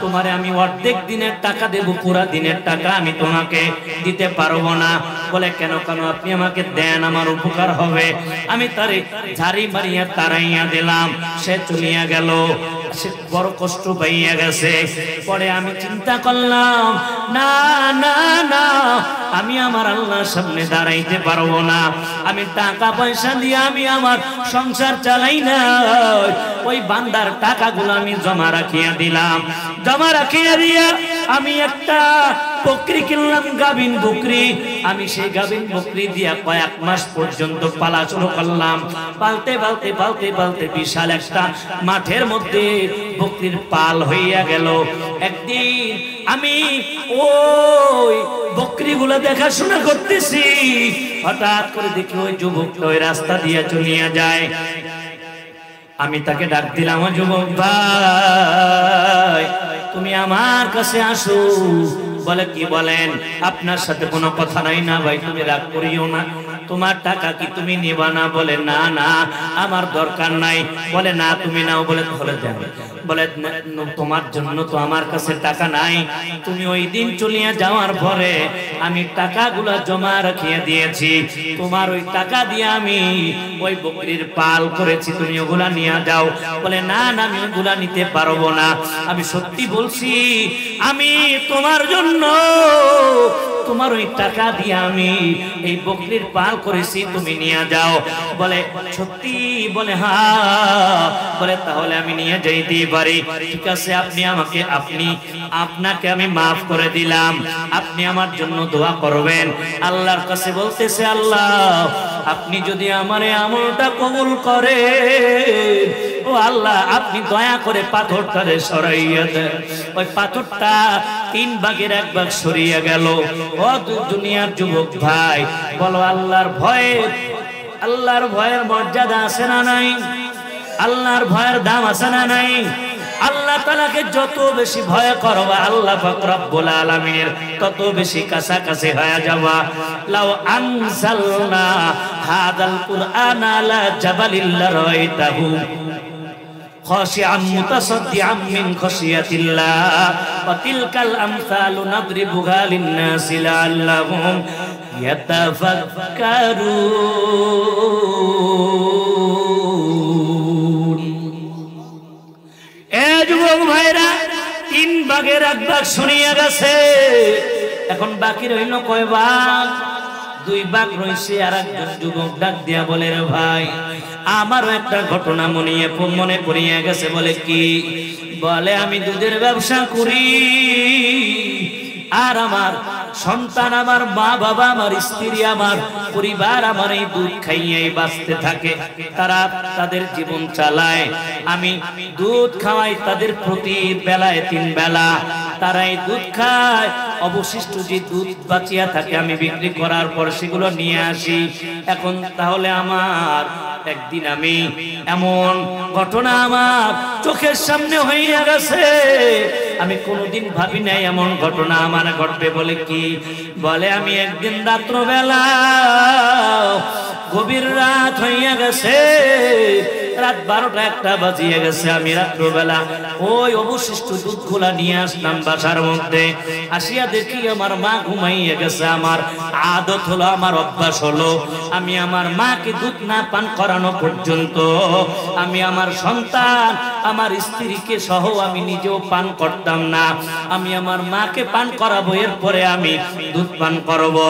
তোমারে আমি অর্ধেক দিনের টাকা দেব, পুরা দিনের টাকা আমি তোমাকে দিতে পারবো না। বলে কেন? কেন আপনি আমাকে দেন, আমার উপকার হবে। আমি তারে ঝাড়ি মারিয়া তাড়াইয়া দিলাম। সে চলিয়া গেল, সে বড় কষ্ট পাইয়া গেছে। পরে আমি চিন্তা করলাম, না না না, আমি আমার আল্লাহর সামনে দাঁড়াইতে পারবো না। আমি টাকা পয়সা দিয়ে আমি আমার সংসার চালাই না। ওই বান্দার টাকাগুলো আমি জমা রাখিয়া দিলাম। জমা রাখিয়া দিয়া আমি একটা বকরি কিনলাম, গাভিন বকরি। আমি সেই গাভিন বকরি দিয়া কয়েক মাস পর্যন্ত পালা শুরু করলাম। পালতে পালতে পালতে পালতে বিশাল একটা মাঠের মধ্যে বকরির পাল হইয়া গেল। একদিন আমি ওই বকরিগুলো দেখাশোনা করতেছি, হঠাৎ করে দেখি ওই যুবকটা ওই রাস্তা দিয়ে চলিয়া যায়। আমি তাকে ডাক দিলাম, ও যুবক ভাই, তুমি আমার কাছে আসো। বলে কি বলেন? আপনার সাথে কোনো কথা নাই না ভাই, তুমি রাগ করিও না। তোমার টাকা কি তুমি নিবা না? বলে না না, আমার দরকার নাই। বলে না, তুমি নাও। বলে তাহলে দেন। বলে তোমার জন্য তো আমার কাছে টাকা নাই। তুমি ওই দিন চলিয়া যাওয়ার পরে আমি টাকাগুলো জমা রাখিয়ে দিয়েছি। তোমার ওই টাকা দিয়ে আমি ওই বকরির পাল করেছি, তুমি ওগুলা নিয়ে যাও। বলে না না, আমি ওগুলা নিতে পারবো না। আমি সত্যি বলছি, আমি তোমার জন্য তোমার ওই টাকা দিয়ে আমি এই বকরির পাল করেছি, তুমি নিয়ে যাও। বলে সত্যি? বলে হ্যাঁ। বলে তাহলে আমি নিয়ে যাইতে পারি। ঠিক আছে, আপনি আমাকে আপনাকে আমি মাফ করে দিলাম। আপনি আমার জন্য দোয়া করবেন। আল্লাহর কাছে বলতেছে, আল্লাহ আপনি যদি আমার এই আমলটা কবুল করে, ও আল্লাহ আপনি দয়া করে পাথরটারে সরাইয়া দেন। ওই পাথরটা তিন ভাগের এক ভাগ সরিয়ে গেল। ও দুনিয়ার যুবক ভাই, বলো আল্লাহর ভয়ের মর্যাদা আছে না নাই? আল্লাহর ভয়ের দাম আছে না নাই? আল্লাহ তাআলাকে যত বেশি ভয় করবা, আল্লাহ পাক রব্বুল আলামিনের তত বেশি কাছাকাছি হয়ে যাবা। লাউ আনজালনা হাদাল কুরআনা আলা জাবালিল লারাইতাহু খাশিআম মুতাসাদ্দিআম মিন খাশিয়াতিল্লাহ ওয়া তিলকাল আমসালু নাদরিবুহা লিন-নাসি লাআল্লাহুম ইয়াতাফাক্কারুন। এ যুবক ভাইরা, তিন ভাগের এক ভাগ শুনিয়া গেছে, এখন বাকি রইল কয় ভাগ? দুই ভাগ রয়েছে। আর একজন যুবক ডাক দিয়া বলে, রে ভাই, আমারও একটা ঘটনা মনে পড়িয়া গেছে। বলে কি? বলে আমি দুধের ব্যবসা করি, আর আমার সন্তান, আমার মা বাবা, আমার স্ত্রী, আমার পরিবার আমার এই দুধ খাইয়াই বাঁচতে থাকে। তারা তাদের জীবন চালায়, আমি দুধ খাওয়াই তাদের প্রতি বেলায় 3 বেলা। তারা এই দুধ খায়, অবশিষ্ট যে দুধ বাঁচিয়া থাকে আমি বিক্রি করার পর সেগুলো নিয়ে আসি। এখন তাহলে আমার একদিন আমি এমন ঘটনা আমার চোখের সামনে হইয়া গেছে, আমি কোনোদিন ভাবি নাই এমন ঘটনা আমার ঘটবে। বলে কি? বলে আমি একদিন রাত্রবেলা, গভীর রাত হইয়া গেছে, রাত 12টা-1টা বাজিয়ে গেছে, আমি রাত্রবেলা ওই অবশিষ্ট দুধগুলা নিয়ে আসলাম বাসার মধ্যে। আসিয়া দেখি আমার মা ঘুমাইয়া গেছে। আমার আদত হলো, আমার অভ্যাস হলো, আমি আমার মাকে দুধ না পান করানো পর্যন্ত আমি আমার সন্তান, আমার স্ত্রীকে সহ আমি নিজেও পান করতাম না। আমি আমার মাকে পান করাবো, এরপরে আমি দুধ পান করবো।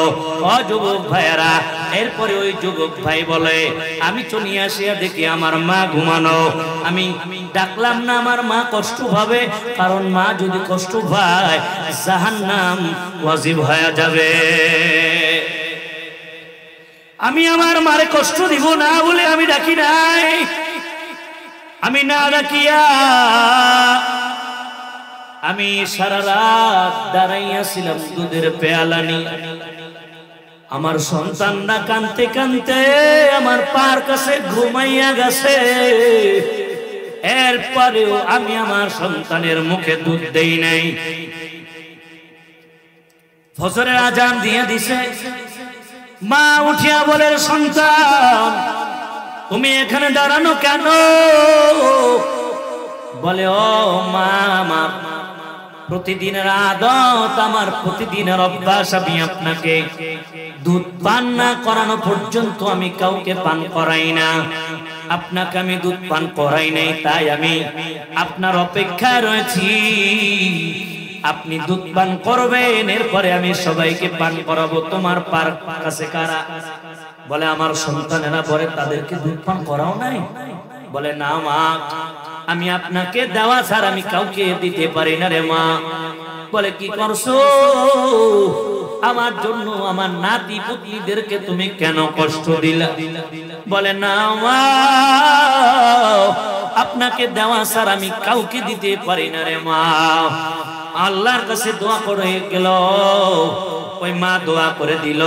ও যুবক ভাইয়েরা, এরপরে ওই যুবক ভাই বলে, আমি চলে আসিয়া দেখি আমার মা ঘুমানো। আমি ডাকলাম না, আমার মা কষ্ট পাবে, কারণ মা যদি কষ্ট পায় জাহান্নাম ওয়াজিব হয়ে যাবে। আমি আমার মারে কষ্ট দিব না বলে আমি ডাকি নাই। আমি না ডাকিয়া আমি সারা রাত দাঁড়াইয়াছিলাম দুধের পেয়ালা নিয়ে। আমার সন্তানরা কাঁদতে কাঁদতে আমার পার কাছে ঘুমাইয়া গেছে। এরপরেও আমি আমার সন্তানের মুখে দুধ দেই নাই। ফজরের আজান দিয়ে দিছে, মা উঠিয়া বলে, সন্তান তুমি এখানে দাঁড়ানো কেন? বলে, ও মা, আমার প্রতিদিনের আদত, আমার প্রতিদিনের অভ্যাস, আমি আপনাকে দুধ পান না করানো পর্যন্ত আমি কাউকে পান করাই না। আপনাকে আমি দুধ পান করাই নাই, তাই আমি আপনার অপেক্ষায় রয়েছি। আপনি দুধ পান করবেন, এরপরে আমি সবাইকে পান করাবো। তোমার পার কাছে কারা? বলে, আমার সন্তানেরা। বলে, তাদেরকে দুধ পান করাও নাই? বলে, না মা, আমি আপনাকে দেওয়া ছাড়া আমি কাউকে দিতে পারি না রে মা। বলে, কি করছো? আমার জন্য আমার নাতি পুত্রীদেরকে তুমি কেন কষ্ট দিলা? বলে, না মা, আপনাকে দেওয়া ছাড়া আমি কাউকে দিতে পারি না রে মা। আল্লাহর কাছে দোয়া করে গেল। ওই মা দোয়া করে দিল,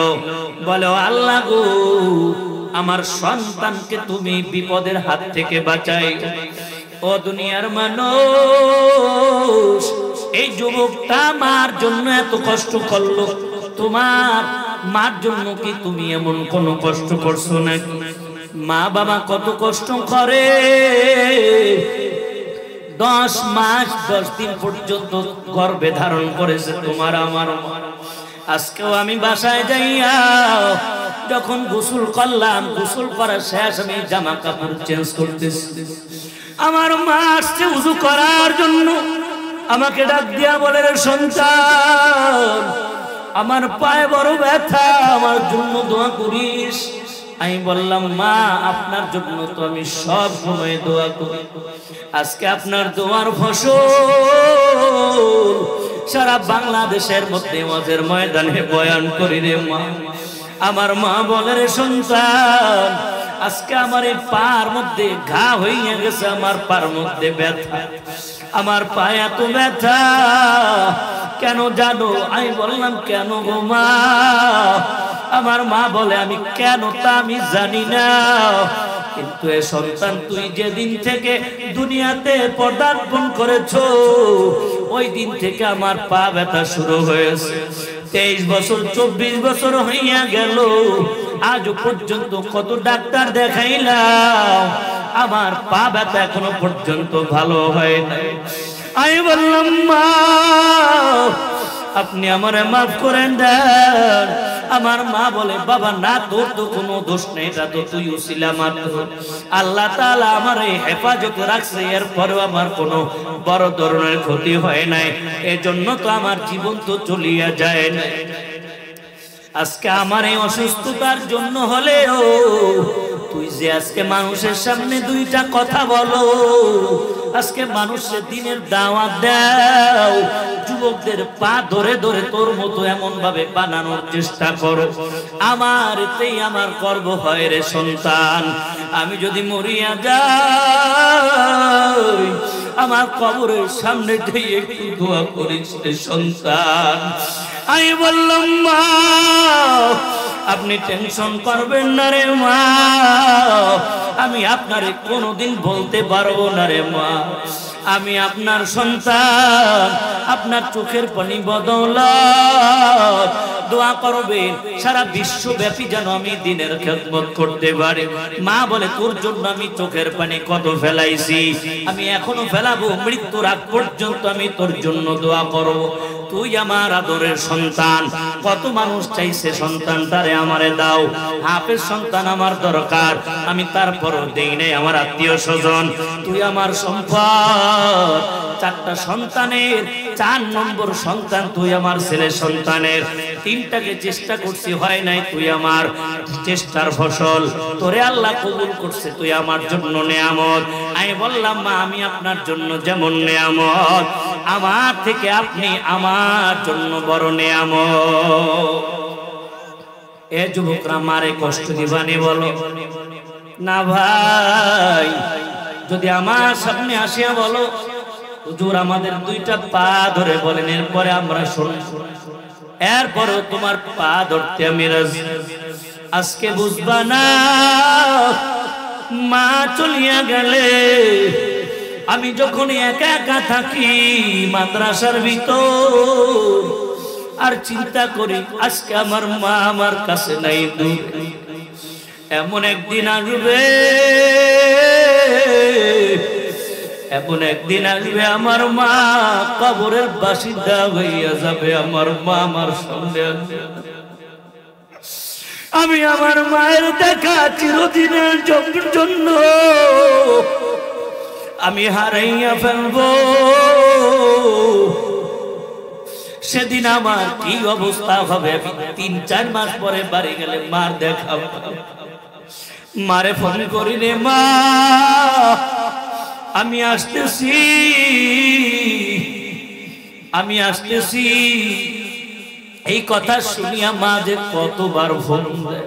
বলে, আল্লাহ গো, আমার সন্তানকে তুমি বিপদের হাত থেকে বাঁচাই। ও দুনিয়ার মানুষ, এই যুবকটা মার জন্য এত কষ্ট করলো, তোমার মার জন্য কি তুমি এমন কোন কষ্ট করছো নাকি? মা বাবা কত কষ্ট করে, 10 মাস 10 দিন পর্যন্ত গর্ভে ধারণ করেছে তোমার আমার। আজকেও আমি বাসায় যাইয়া যখন গোসল করলাম, গোসল করা শেষ, আমি জামা কাপড় চেঞ্জ করতেছি, আমার মা আসছে উযু করার জন্য। আমাকে ডাক দিয়া বলে, রে সন্তান, আমার পায়ে বড় ব্যথা, আমার জন্য দোয়া করিস। আমি বললাম, মা, আপনার জন্য তো আমি সব সময় দোয়া করি। আজকে আপনার দোয়ার ফসল সারা বাংলাদেশের মধ্যে ওয়াজের ময়দানে বয়ান করি রে মা। আমার মা বলে, রে সন্তান, আজকে আমার এই পার মধ্যে ঘা হইয়া গেছে, আমার পার মধ্যে ব্যথা, আমার পায়ে এত ব্যথা কেন জানো? আমি বললাম কেন গো মা? আমার মা বলে আমি কেন তা আমি জানি না, কিন্তু এ সন্তান তুই যেদিন থেকে দুনিয়াতে পদার্পণ করেছো ওই দিন থেকে আমার পা ব্যথা শুরু হয়েছে। 23 বছর 24 বছর হইয়া গেল, আজ পর্যন্ত কত ডাক্তার দেখাইলাম, আমার পা ব্যথা এখনো পর্যন্ত ভালো হয় না। আমি বললাম মা আপনি আমারে মাফ করেন দেন। আমার মা বলে বাবা না, তোর তো কোনো দোষ নেই, এটা তো তুই উসিলা মাত্র। আল্লাহ তাআলা আমারে হেফাজতে রাখছে, এরপরেও আমার কোনো বড় ধরনের ক্ষতি হয় নাই, এজন্য তো আমার জীবন তো চলিয়া যায় না। আজকে আমার এই অসুস্থতার জন্য হলেও তুই যে আজকে মানুষের সামনে দুইটা কথা বলো, আজকে মানুষের দিনের দাওয়াত দাও, যুবকদের পা ধরে ধরে তোর মতো এমন ভাবে বানানোর চেষ্টা করো, আমার এতেই আমার গর্ব হয় রে সন্তান। আমি যদি মরিয়া যাই আমার কবরের সামনে দিয়ে একটু দোয়া করিস রে সন্তান। আমি বললাম মা আপনি টেনশন করবেন না রে মা, আমি আপনারে কোনোদিন বলতে পারবো না রে মা, আমি আপনার সন্তান, আপনার চোখের পানি বদৌলত দোয়া করবেন সারা বিশ্বব্যাপী যেন আমি দিনের খেদমত করতে পারি। মা বলে তোর জন্য আমি চোখের পানি কত ফেলাইছি, আমি এখনো ফেলাবো, মৃত্যুর আগ পর্যন্ত আমি তোর জন্য দোয়া করব। তুই আমার আদরের সন্তান, কত মানুষ চাইছে সন্তান তারে আমারে দাও, হাফেজ সন্তান আমার দরকার, আমি তারপরও দেই নাই। আমার আত্মীয় স্বজন, তুই আমার সম্পদ, 4টা সন্তানের 4 নম্বর সন্তান তুই আমার ছেলে সন্তানের, 3টাকে চেষ্টা করছি হয় নাই, তুই আমার চেষ্টার ফসল, তোরে আল্লাহ কবুল করছে, তুই আমার জন্য নেয়ামত। আমি বললাম মা আমি আপনার জন্য যেমন নেয়ামত, আমার থেকে আপনি আমার জন্য বড় নেয়ামত। এ যুবকরা মারে কষ্ট দিবানি বলো না ভাই? যদি আমার সামনে আসিয়া বলো হুজুর আমাদের 2টা পা ধরে বলেন, এরপরে আমরা শুনব, এরপরও তোমার পা ধরতে আমি রাজি। আজকে বুঝবা না মা চলিয়া গেলে আমি যখন একা একা থাকি মাদ্রাসার ভিতর আর চিন্তা করি আজকে আমার মা আমার কাছে নাই, এমন একদিন আসবে, এমন একদিন আসবে আমার মা কবরের বাসিন্দা হইয়া যাবে, আমার মা আমার সামনে আসবে, আমি আমার মায়ের দেখা চিরদিনের জন্য আমি হারাইয়া ফেলবো। সেদিন আমার কি অবস্থা হবে? 3-4 মাস পরে বাড়ি গেলে মার দেখা, মারে ফোন করিলে মা আমি আসতেছি, আমি আসতেছি, এই কথা শুনিয়া মা যে কতবার ফোন দেয়।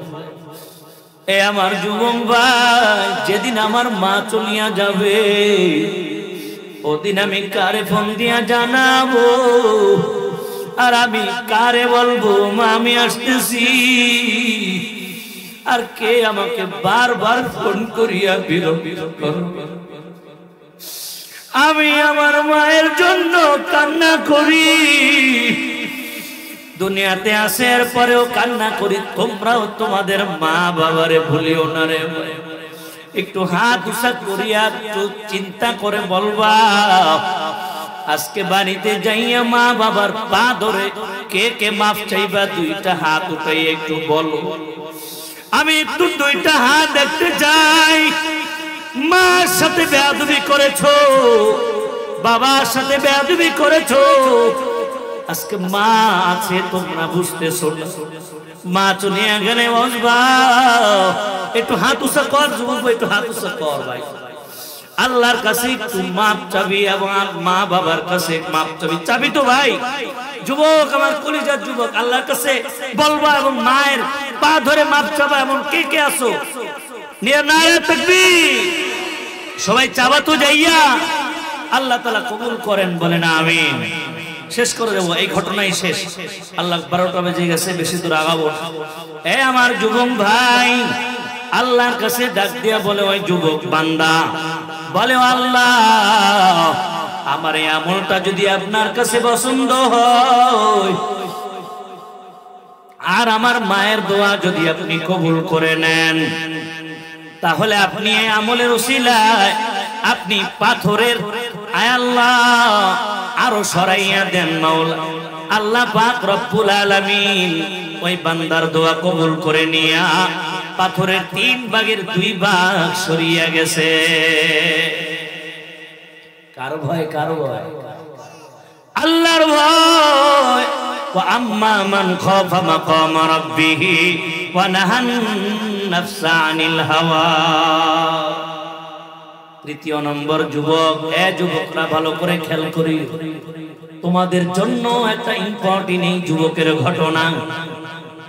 এ আমার যুবক ভাই, যেদিন আমার মা চলিয়া যাবে ওদিন আমি কারে ফোন দিয়া জানাবো, আর আমি কারে বলবো মা আমি আসতেছি, আর কে আমাকে বারবার ফোন করিয়া বিরক্ত করবে? আমি আমার মায়ের জন্য কান্না করি, দুনিয়াতে আসে এরপরেও কান্না করি। তোমরাও তোমাদের মা বাবারে ভুলিও না রে, একটু হাত উঁচা করিয়া একটু চিন্তা করে বলবা আজকে বাড়িতে যাইয়া মা বাবার পা ধরে কে কে মাফ চাইবা? 2টা হাত উঠাই একটু বলো, আমি একটু 2টা হাত দেখতে চাই। মার সাথে বেয়াদবি করেছো, বাবার সাথে বেয়াদবি করেছো, আজকে মা আছে তোমরা বুঝতেছো না, মা চলিয়া গেলে বসবা, একটু হাত উঁচা কর যুবক, একটু হাত উঁচা কর ভাই, আল্লাহর কাছে একটু মাপ চাবি এবং মা বাবার কাছে মাপ চাবি, চাবি তো ভাই যুবক, আমার কলিজার যুবক, আল্লাহর কাছে বলবা এবং মায়ের পা ধরে মাপ চাবা। এমন কে কে আছো? নিয়ে নারে তাকবীর, সবাই চাবা তো যাইয়া, আল্লাহ তাআলা কবুল করেন, বলেন আমিন। শেষ করে দেবো, এই ঘটনাই শেষ। আল্লাহ 12টা বেজে গেছে, বেশি দূর আগাবো। এ আমার যুবক ভাই, আল্লাহর কাছে ডাক দিয়া বলে ওই যুবক বান্দা বলে, আল্লাহ আমার এই আমলটা যদি আপনার কাছে পছন্দ হয় আর আমার মায়ের দোয়া যদি আপনি কবুল করে নেন, তাহলে আপনি এই আমলের উসিলায় আপনি পাথরের আয় আল্লাহ আরো সরাইয়া দেন মাওলা। আল্লাহ পাক রব্বুল আলামিন ওই বান্দার দোয়া কবুল করে নিয়া পাথরের 3 ভাগের 2 ভাগ সরিয়ে গেছে। কার ভয়? কার ভয়? আল্লাহর ভয়। ওয়া আম্মা মান খাফা মাকাম রাব্বিহি ওয়া নাহান নাফসা আনিল হাওয়া। 3 নম্বর যুবক, এ যুবকরা ভালো করে খেয়াল করি, তোমাদের জন্য একটা ইম্পর্টেন্ট এই যুবকের ঘটনা।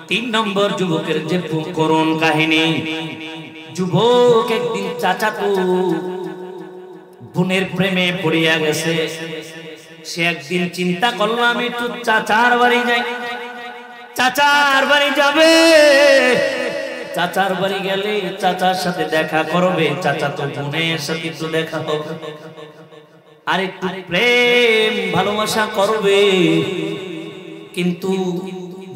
3 নম্বর যুবকের যে করুণ কাহিনী। যুবক একদিন চাচাতো বোনের প্রেমে পড়িয়া গেছে। সে একদিন চিন্তা করলো আমি একটু চাচার বাড়ি যাই। চাচার বাড়ি যাবে, চাচার বাড়ি গেলে চাচার সাথে দেখা করবে, চাচাতো বোনের সাথে একটু দেখা হবে, আর একটু প্রেম ভালোবাসা করবে। কিন্তু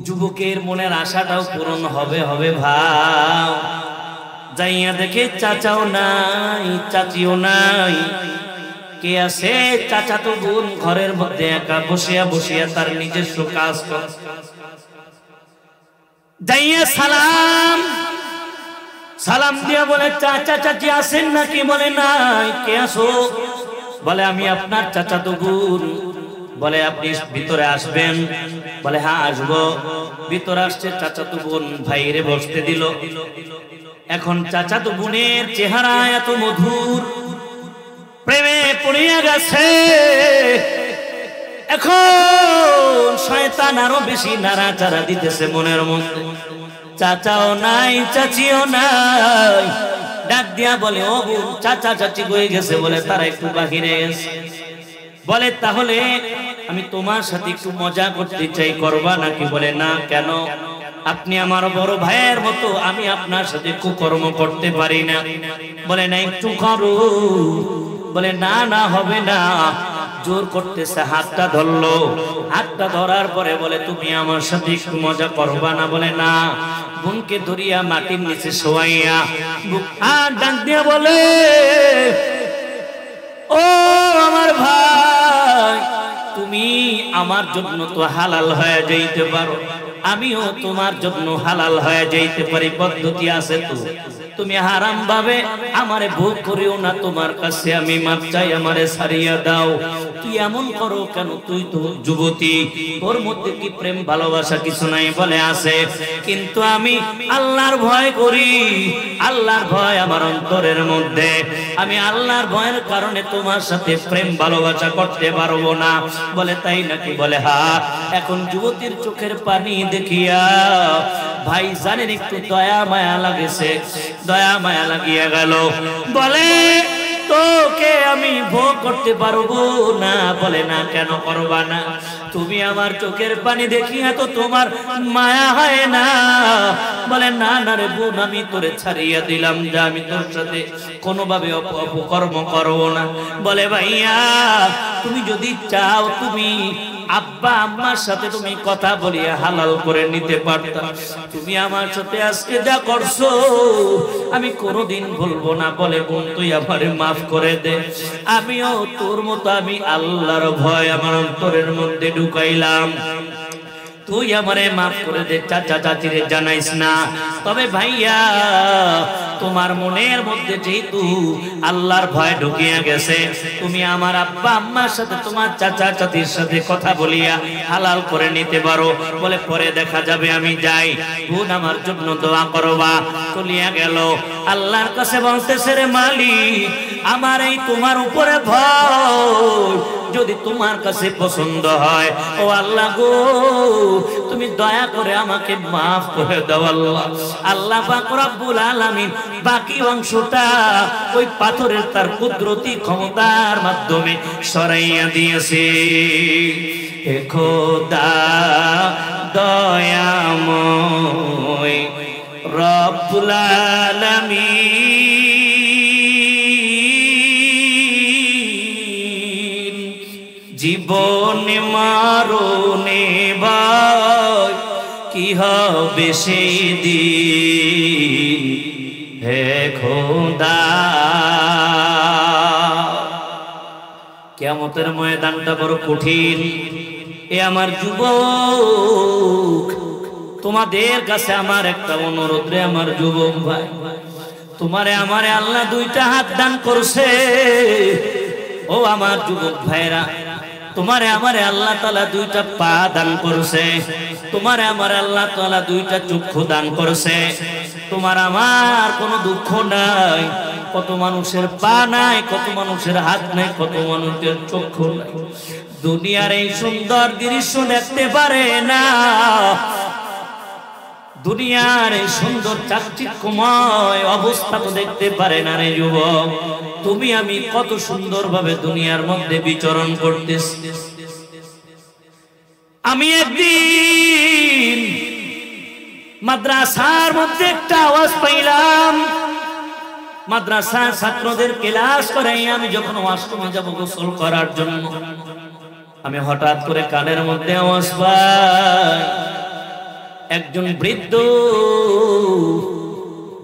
যুবকের মনের আশাটাও পূরণ হবে হবে ভাব। যাইয়া দেখে চাচাও নাই, চাচিও নাই, কে আছে? চাচাতো বোন ঘরের মধ্যে একা বসিয়া বসিয়া তার নিজস্ব কাজ করে। যাইয়া সালাম সালাম দিয়া বলে, চাচা চাচি আছেন নাকি? বলে নাই। কে আসো? বলে আমি আপনার চাচাতো বোন। বলে আপনি ভিতরে আসবেন? বলে হ্যাঁ আসবো। ভিতরে আসছে চাচাতো বোন, ভাইরে বসতে দিল। এখন চাচাতো বোনের চেহারা এত মধুর, প্রেমে পড়িয়া গেছে। এখন শয়তান আরো বেশি নাড়াচাড়া দিতেছে মনের মধ্যে। চাচাও নাই, চাচিও নাই। ডাক দিয়া বলে, ও বোন, চাচা চাচি হয়ে গেছে। বলে তারা একটু বাহিরে গেছে। বলে তাহলে আমি তোমার সাথে একটু মজা করতে চাই, করবা নাকি? বলে না। কেন? আপনি আমার বড় ভাইয়ের মতো, আমি আপনার সাথে কুকর্ম করতে পারি না। বলে না, একটু করো। বলে না না, হবে না। জোর করতেছে, হাতটা ধরলো। হাতটা ধরার পরে বলে, তুমি আমার সাথে একটু মজা করবা না? বলে না। বোনকে ধরিয়া মাটির নিচে শোয়াইয়া আর ডাক দিয়া বলে, ও আমার ভাই, তুমি আমার জন্য তো হালাল হয়ে যাইতে পারো, আমিও তোমার জন্য হালাল হয়ে যাইতে পারি। পদ্ধতি আছে তো। তুমি হারাম ভাবে আমারে ভোগ করিও না। তোমার কাছে আমি মাপ চাই, আমারে ছাড়িয়া দাও। তুই এমন করো কেন? তুই তো যুবতী, তোর মধ্যে কি প্রেম ভালোবাসা কিছু নাই? বলে আছে, কিন্তু আমি আল্লাহর ভয় করি। আল্লাহর ভয় আমার অন্তরের মধ্যে। আমি আল্লাহর ভয়ের কারণে তোমার সাথে প্রেম ভালোবাসা করতে পারবো না। বলে তাই নাকি? বলে হ্যাঁ। এখন যুবতীর চোখের পানি দেখিয়া ভাই জানেন একটু দয়া মায়া লাগেছে, দয়া মায়া লাগিয়া গেল। বলে তোকে আমি ভোগ করতে পারবো না। বলে না। কেন করবা না? তুমি আমার চোখের পানি দেখিয়া তো তোমার মায়া হয় না। বলে না না রে বোন, আমি তোরে ছাড়িয়া দিলাম, যে আমি তোর সাথে কোনোভাবে অপকর্ম করবো না। বলে ভাইয়া, তুমি যদি চাও তুমি আব্বা আম্মার সাথে তুমি কথা বলিয়া হালাল করে নিতে পারতা। তুমি আমার সাথে আজকে যা করছো আমি কোনোদিন ভুলবো না। বলে বোন, তুই আমারে মাফ করে দে। আমিও তোর মতো আমি আল্লাহর ভয় আমার অন্তরের মধ্যে ঢুকাইলাম। তুই আমারে মাফ করে দে। চাচা চাচিরে জানাইস না। তবে ভাইয়া, তোমার মনের মধ্যে যেহেতু আল্লাহর ভয় ঢুকিয়া গেছে, তুমি আমার আব্বা আম্মার সাথে তোমার চাচা চাচির সাথে কথা বলিয়া হালাল করে নিতে পারো। বলে পরে দেখা যাবে, আমি যাই। বোন আমার জন্য দোয়া করবা। চলিয়া গেল। আল্লাহর কাছে বলতেছে, রে মালিক, আমার এই তোমার উপরে ভয় যদি তোমার কাছে পছন্দ হয়, ও আল্লাহ গো, তুমি দয়া করে আমাকে মাফ করে দাও। আল্লাহ আল্লাহ পাক রব্বুল আলামিন বাকি অংশটা ওই পাথরের তার কুদরতি ক্ষমতার মাধ্যমে সরাইয়া দিয়েছে। হে খোদা দয়াময় রব্বুল আলামিন জীবনে মরণে ভয় কি হবে সেদিন হে খোদা। কিয়ামতের ময়দানটা বড় কঠিন। এ আমার যুবক, তোমাদের কাছে আমার একটা অনুরোধ রে আমার যুবক ভাই, তোমারে আমারে আল্লাহ দুইটা হাত দান করছে। ও আমার যুবক ভাইরা, তোমারে আমারে আল্লাহ তাআলা দুইটা পা দান করছে, তোমারে আমারে আল্লাহ তাআলা দুইটা চক্ষু দান করছে। তোমার আমার কোনো দুঃখ নাই। কত মানুষের পা নাই, কত মানুষের হাত নাই, কত মানুষের চক্ষু নাই। দুনিয়ার এই সুন্দর দৃশ্য দেখতে পারে না, দুনিয়ার এই সুন্দর চাকচিক্যময় অবস্থা তো দেখতে পারে না রে যুবক। তুমি আমি কত সুন্দরভাবে দুনিয়ার মধ্যে বিচরণ করতেছি। আমি একদিন মাদ্রাসার মধ্যে একটা আওয়াজ পাইলাম, মাদ্রাসার ছাত্রদের ক্লাস করাই আমি যখন ওয়াশরুমে যাব গোসল করার জন্য, আমি হঠাৎ করে কানের মধ্যে আওয়াজ পাই, একজন বৃদ্ধ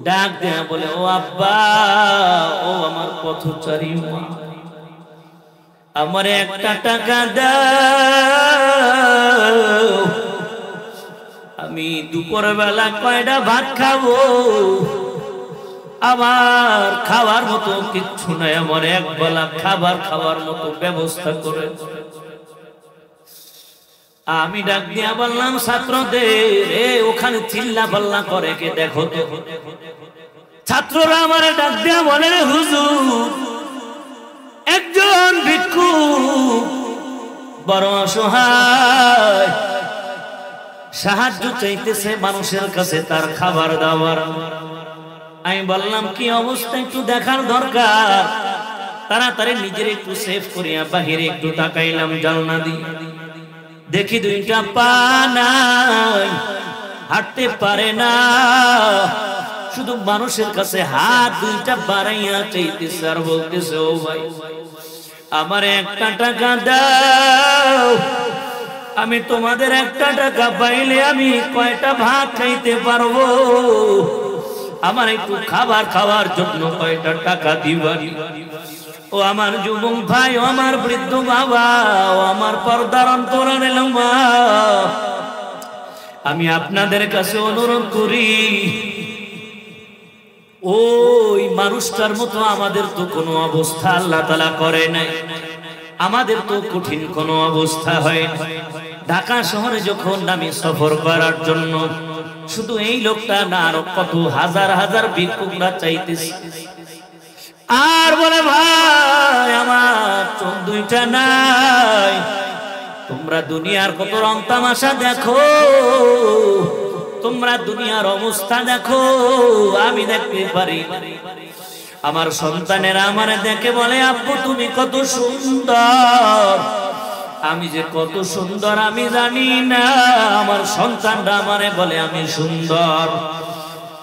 ডাক দেয়া বলে, ও আব্বা, ও আমার পথচারী মা, আমার একটা টাকা দাও, আমি দুপুর বেলা কয়টা ভাত খাবো, আমার খাওয়ার মতো কিচ্ছু নাই, আমার এক বেলা খাবার খাওয়ার মতো ব্যবস্থা করে। আমি ডাক দিয়া বললাম ছাত্রদের, ওখানে চিল্লা পাল্লা করে কে দেখো তো। ছাত্ররা আমার ডাক দিয়া বলে, হুজুর, একজন ভিক্ষু বড় অসহায়, সাহায্য চাইতেছে মানুষের কাছে তার খাবার দাবার। আমি বললাম কি অবস্থা একটু দেখার দরকার। তাড়াতাড়ি নিজের একটু সেভ করিয়া বাহিরে একটু তাকাইলাম জানলা দিয়ে, দেখি দুইটা পা নাই, হাঁটতে পারে না, শুধু মানুষের কাছে হাত দুইটা বাড়াইয়া চাইতেছে আর বলতেছে, ও ভাই আমার একটা টাকা দাও, আমি তোমাদের একটা টাকা পাইলে আমি কয়টা ভাত খাইতে পারবো, আমার একটু খাবার খাওয়ার জন্য কয়টা টাকা দিবানি। ও আমার যুবক ভাই, ও আমার বৃদ্ধ বাবা, ও আমার পর্দার অন্তরালের মা, আমি আপনাদের কাছে অনুরোধ করি, ওই মানুষটার মতো আমাদের তো কোনো অবস্থা আল্লাহ তাআলা করে নাই, আমাদের তো কঠিন কোনো অবস্থা হয়। ঢাকা শহরে যখন আমি সফর করার জন্য, শুধু এই লোকটা না, আরো কত হাজার হাজার ভিক্ষুকরা চাইতেছে, আর বলে ভাই আমার চোখ দুইটা নাই, তোমরা দুনিয়ার কত রং তামাশা দেখো, তোমরা দুনিয়ার অবস্থা দেখো, আমি দেখতে পারি। আমার সন্তানেরা আমারে দেখে বলে, আব্বু তুমি কত সুন্দর, আমি যে কত সুন্দর আমি জানি না, আমার সন্তানরা আমারে বলে আমি সুন্দর,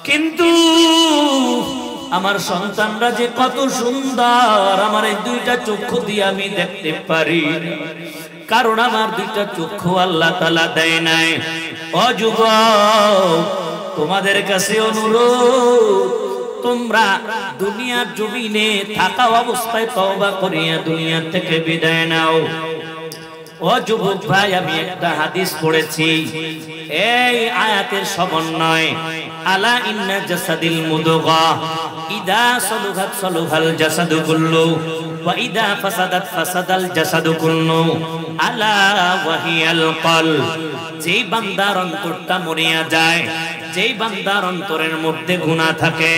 কিন্তু আমার সন্তানরা যে কত সুন্দর আমার এই দুইটা চক্ষু দিয়ে আমি দেখতে পারি, কারণ আমার দুইটা চক্ষু আল্লাহ তাআলা দেয় নাই। ও যুবক, তোমাদের কাছে অনুরোধ, তোমরা দুনিয়ার জমিনে থাকা অবস্থায় তওবা করিয়া দুনিয়া থেকে বিদায় নাও। ও যুবক ভাই, আমি একটা হাদিস পড়েছি, এই আয়াতের সমন্বয়, আলা ইন্না জাসাদিল মুদগা ইদা সালুহাত সালুহাল জাসাদু কুল্লু ওয়া ইদা ফাসাদাত ফাসাদাল জাসাদু কুল্লু আলা ওয়াহিয়াল কলব। যেই বান্দার অন্তরটা মরিয়া যায়, যেই বান্দার অন্তরের মধ্যে গুনাহ থাকে,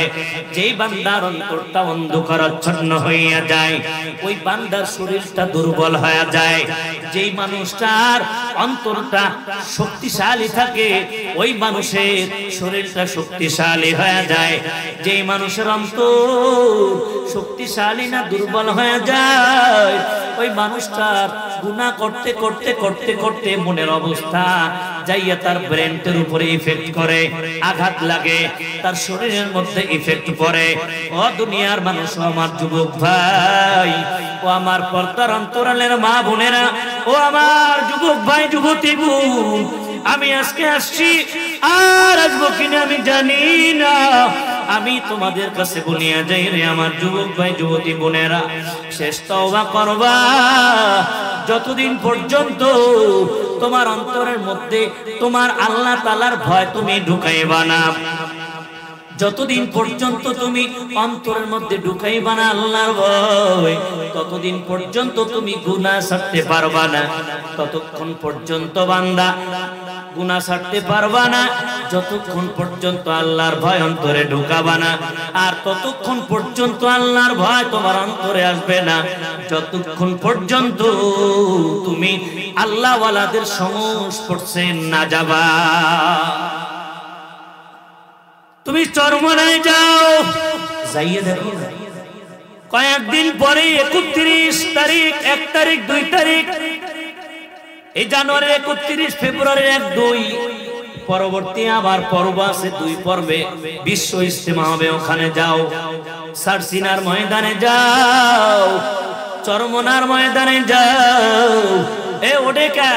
যেই বান্দার অন্তরটা অন্ধকারাচ্ছন্ন হইয়া যায়, ওই বান্দার শরীরটা দুর্বল হয়ে যায়। যেই মানুষটার অন্তরটা শক্তিশালী থাকে, ওই মানুষের শরীরটা শক্তিশালী হয়ে যায়। যেই মানুষের অন্তর শক্তিশালী না দুর্বল হয়ে যায়, ওই মানুষটার গুনাহ করতে করতে করতে করতে মনের অবস্থা যাইয়া তার ব্রেনের উপরে ইফেক্ট করে, আঘাত লাগে, তার শরীরের মধ্যে ইফেক্ট পড়ে। ও দুনিয়ার মানুষ, আমার যুবক ভাই, ও আমার পর্দার অন্তরালের মা বোনেরা, ও আমার যুবক ভাই যুবতী বোন, আমি আজকে আসছি, আর আসবো কিনা আমি জানি না। আমি তোমাদের কাছে বলিয়া যাই রে আমার যুবক ভাই যুবতী বোনেরা, শেষ তওবা করবা যতদিন পর্যন্ত তোমার অন্তরের মধ্যে তোমার আল্লাহ তাআলার ভয় তুমি ঢুকাইবা না, যতদিন পর্যন্ত তুমি অন্তরের মধ্যে ঢুকাইবা না আল্লাহর ভয়, ততদিন পর্যন্ত তুমি গুনাহ ছাড়তে পারবা না। ততক্ষণ পর্যন্ত বান্দা গুনাহ ছাড়তে পারবা না যতক্ষণ পর্যন্ত আল্লাহর ভয় অন্তরে ঢুকাবা না। আর ততক্ষণ পর্যন্ত আল্লাহর ভয় তোমার অন্তরে আসবে না যতক্ষণ পর্যন্ত তুমি আল্লাহ ওয়ালাদের সংস্পর্শে না যাবা। তুমি চরমনায় যাও, যাইয়ে দেখো কয়েকদিন পরে 31 তারিখ, 1 তারিখ, 2 তারিখ, এই জানুয়ারির 31, ফেব্রুয়ারির 1, 2, পরবর্তী আবার পর্ব আছে, 2 পর্বে বিশ্ব ইজতেমা হবে, ওখানে যাও। সারসিনার ময়দানে যাও, চরমনার ময়দানে যাও। এ ওডেকা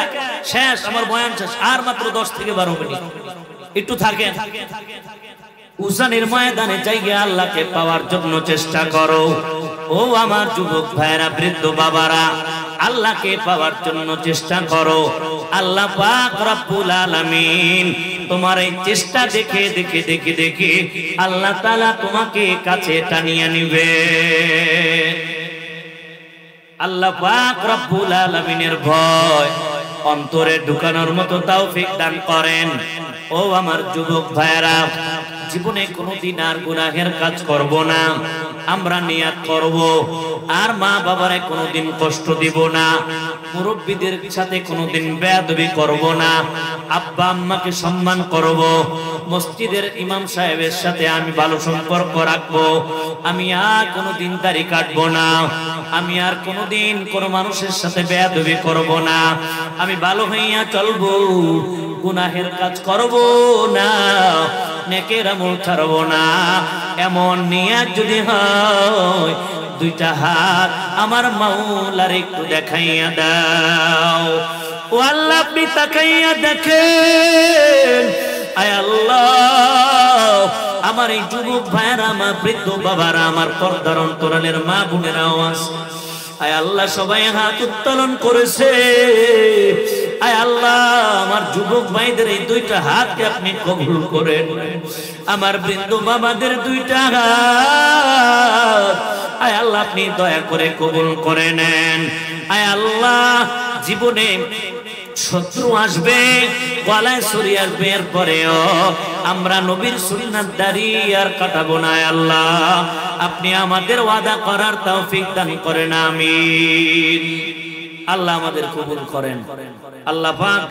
শেষ, আমার বয়ান শেষ, আর মাত্র 10 থেকে 12 মিনিট, একটু থাকেন। উজানের ময়দানে যাইয়া আল্লাহকে পাওয়ার জন্য চেষ্টা করো। ও আমার যুবক ভাইরা, বৃদ্ধ বাবারা, আল্লাহকে পাওয়ার জন্য চেষ্টা করো। আল্লাহ পাক রব্বুল আলামিন তোমার এই চেষ্টা দেখে দেখে দেখে দেখে আল্লাহ তাআলা তোমাকে কাছে টানিয়ে নিবে। আল্লাহ পাক রব্বুল আলামিনের ভয় অন্তরে ঢুকানোর মতো তৌফিক দান করেন। ও আমার যুবক ভাইরা, জীবনে কোনোদিন আর গুনাহের কাজ করব না, আমরা নিয়াত করব। আর মা বাবারে কোনোদিন কষ্ট দিব না, মুরব্বীদের সাথে কোনোদিন বেয়াদবি করব না, আব্বা আম্মাকে সম্মান করব, মসজিদের ইমাম সাহেবের সাথে আমি ভালো সম্পর্ক রাখবো, আমি আর কোনোদিন দাড়ি কাটবো না, আমি আর কোনোদিন কোনো মানুষের সাথে বেয়াদবি করব না, আমি ভালো হইয়া চলবো, গুনাহের কাজ করব না, নেকের আমল ছাড়ব না। এমন নিয়ত যদি হয়, 2টা হাত আমার মাওলার একটু দেখাইয়া দাও। ও আল্লাহ, আপনি তাকাইয়া দেখেন, আয় আল্লাহ, আমার এই যুবক ভাইরা, আমার বৃদ্ধ বাবারা, আমার পর্দার অন্তরালের মা বোনেরা আওয়াজ, আয় আল্লাহ, সবাই হাত উত্তোলন করেছে। আয় আল্লাহ, আমার যুবক ভাইদের এই 2টা হাতকে আপনি কবুল করেন। আমার বৃদ্ধ বাবাদের 2টা হাত, আয় আল্লাহ, আপনি দয়া করে কবুল করে নেন। আয় আল্লাহ, জীবনে শত্রু আসবে, গলায় ছুরি আসবে, এরপরেও আমরা নবীর সুন্নাত দাড়ি আর কাটাবো না। আল্লাহ, আপনি আমাদের ওয়াদা করার তৌফিক দান করেন, আমিন। আল্লাহ আমাদের কবুল করেন। আল্লাহ পাক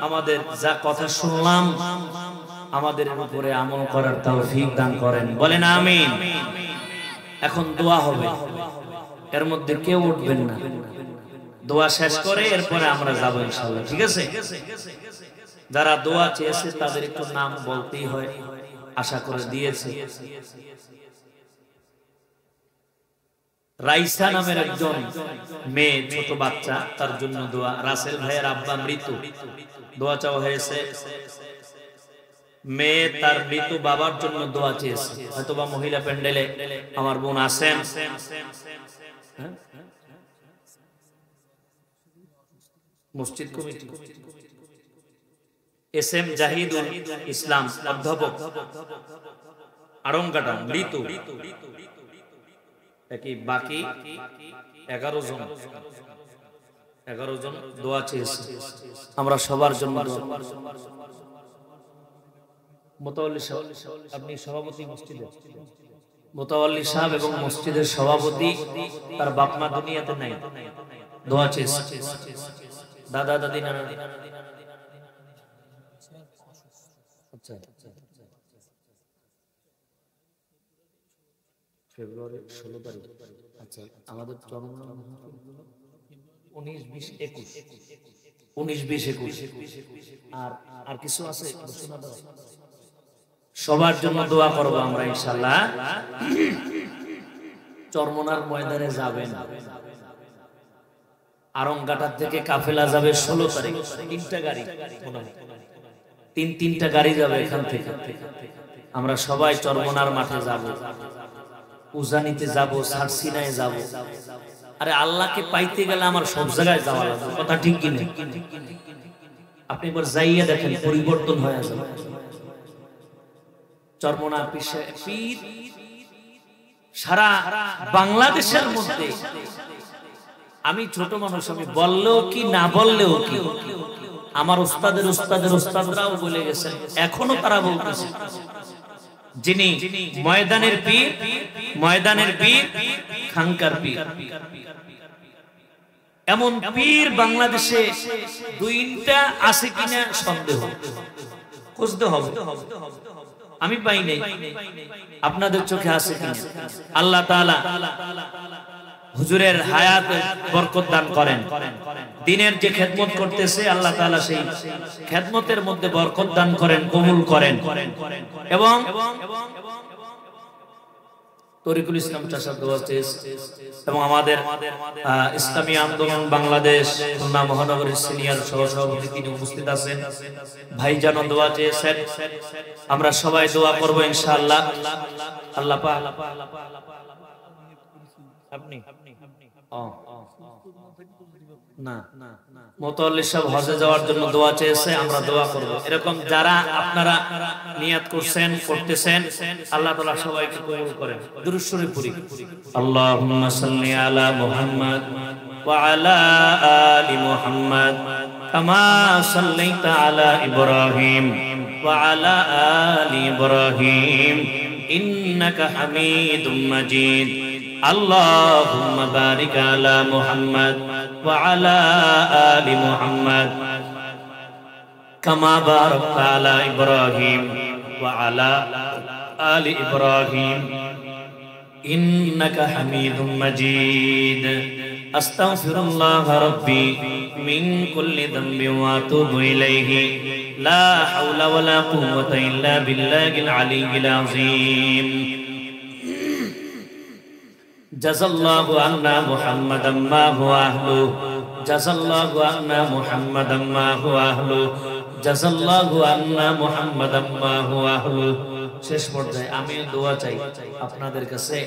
আমাদের যা কথা শুনলাম আমাদের উপরে আমল করার তৌফিক দান করেন, বলেন আমিন। এখন দোয়া হবে, এর মধ্যে কেউ উঠবেন না, দোয়া শেষ করে এরপরে আমরা যাব ইনশাআল্লাহ, ঠিক আছে? যারা দোয়া চেয়েছে তাদের একটু নাম বলতেই হয়, আশা করে দিয়েছে। রাইসা নামের একজন মেয়ে, ছোট বাচ্চা, তার জন্য দোয়া। রাসেল ভাইয়ের আব্বা মৃত, দোয়া চাওয়া হয়েছে। মেয়ে তার মৃত বাবার জন্য দোয়া চেয়েছে। হয়তোবা মহিলা প্যান্ডেলে আমার বোন আছেন, মসজিদ কমিটি, SM জাহিদুল ইসলাম অধ্যাপক, আড়ংকাটা, মৃত। বাকি 11 জন দোয়া চেয়েছে। আমরা সবার জন্য মোতাওয়াল্লি সাহেব, আপনি সভাপতি মসজিদের, মোতাওয়াল্লি সাহেব এবং মসজিদের সভাপতি, তার বাপ মা দুনিয়াতে নাই, দোয়া চেয়েছে। দাদা দাদি নানা, আচ্ছা, ফেব্রুয়ারি 16 তারিখ। আচ্ছা, আমাদের চরমনার 19, 20, 21, 19, 20, 21 আর আর কিছু আছে সবার জন্য দোয়া করব আমরা ইনশাআল্লাহ। চরমনার ময়দানে যাবেন, আরংঘাটার থেকে কাফেলা যাবে 16 তারিখ, তিনটা গাড়ি, তিনটা গাড়ি যাবে এখান থেকে। আমরা সবাই চরমনার মাঠে যাব, উজানিতে যাব, সারসিনায় যাব। আরে আল্লাহকে পাইতে গেলে আমার সব জায়গায় যাওয়া লাগবে, কথা ঠিক কি না? আপনি একবার যাইয়া দেখেন, পরিবর্তন হয়ে যাবে। চরমনা পীর সারা বাংলাদেশের মধ্যে, আমি ছোট মানুষ, আমি বললেও কি না বললেও কি, আমার উস্তাদের উস্তাদের উস্তাদরাও বলে গেছেন, এখনো তারা বলতেছে যিনি ময়দানের পীর, ময়দানের পীর, খানকার পীর। এমন পীর বাংলাদেশে দুইটা আছে কিনা সন্দেহ, খুঁজতে হবে। আমি পাই নাই, আপনাদের চোখে আছে কিনা? আল্লাহ তাআলা হুজুরের হায়াতে বরকত দান করেন। দ্বীনের যে খেদমত করতেছে আল্লাহ তাআলা সেই খেদমতের মধ্যে বরকত দান করেন, কবুল করেন। এবং তরিকুল ইসলাম চাচা দোয়া চেয়েছে, এবং আমাদের ইসলামী আন্দোলন বাংলাদেশ খুলনা মহানগরীর সিনিয়র সহসভাপতি তিনি উপস্থিত আছেন, ভাইজান দোয়া চেয়েছেন। আমরা সবাই দোয়া করব ইনশাআল্লাহ। আল্লাহ পাক আপনি না মোতাল্লি সাহেব হজে যাওয়ার জন্য দোয়া চেয়েছে, আমরা দোয়া করব। এরকম যারা আপনারা নিয়াত করছেন, করতেছেন, আল্লাহ তাআলা সবাইকে কবুল করেন। দুরূদ শরীফ পড়ি। আল্লাহুম্মা সাল্লি আলা মুহাম্মাদ ওয়া আলা আলি মুহাম্মাদ কামা সাল্লাইতা আলা ইব্রাহিম ওয়া আলা আলি ইব্রাহিম ইন্নাকা হামিদুম মাজিদ। اللهم بارك على محمد وعلى آل محمد كما باركت على إبراهيم وعلى آل إبراهيم إنك حميد مجيد. أستغفر الله ربي من كل ذنب وأتوب إليه. لا حول ولا قوة إلا بالله العلي العظيم. জাযাল্লাহু আন্না মুহাম্মাদাম মা হুয়া আহলু, জাযাল্লাহু আন্না মুহাম্মাদাম মা হুয়া আহলু, জাযাল্লাহু আন্না মুহাম্মাদাম মা হুয়া আহলু। শেষ পর্যায়ে আমিও দোয়া চাই আপনাদের কাছে,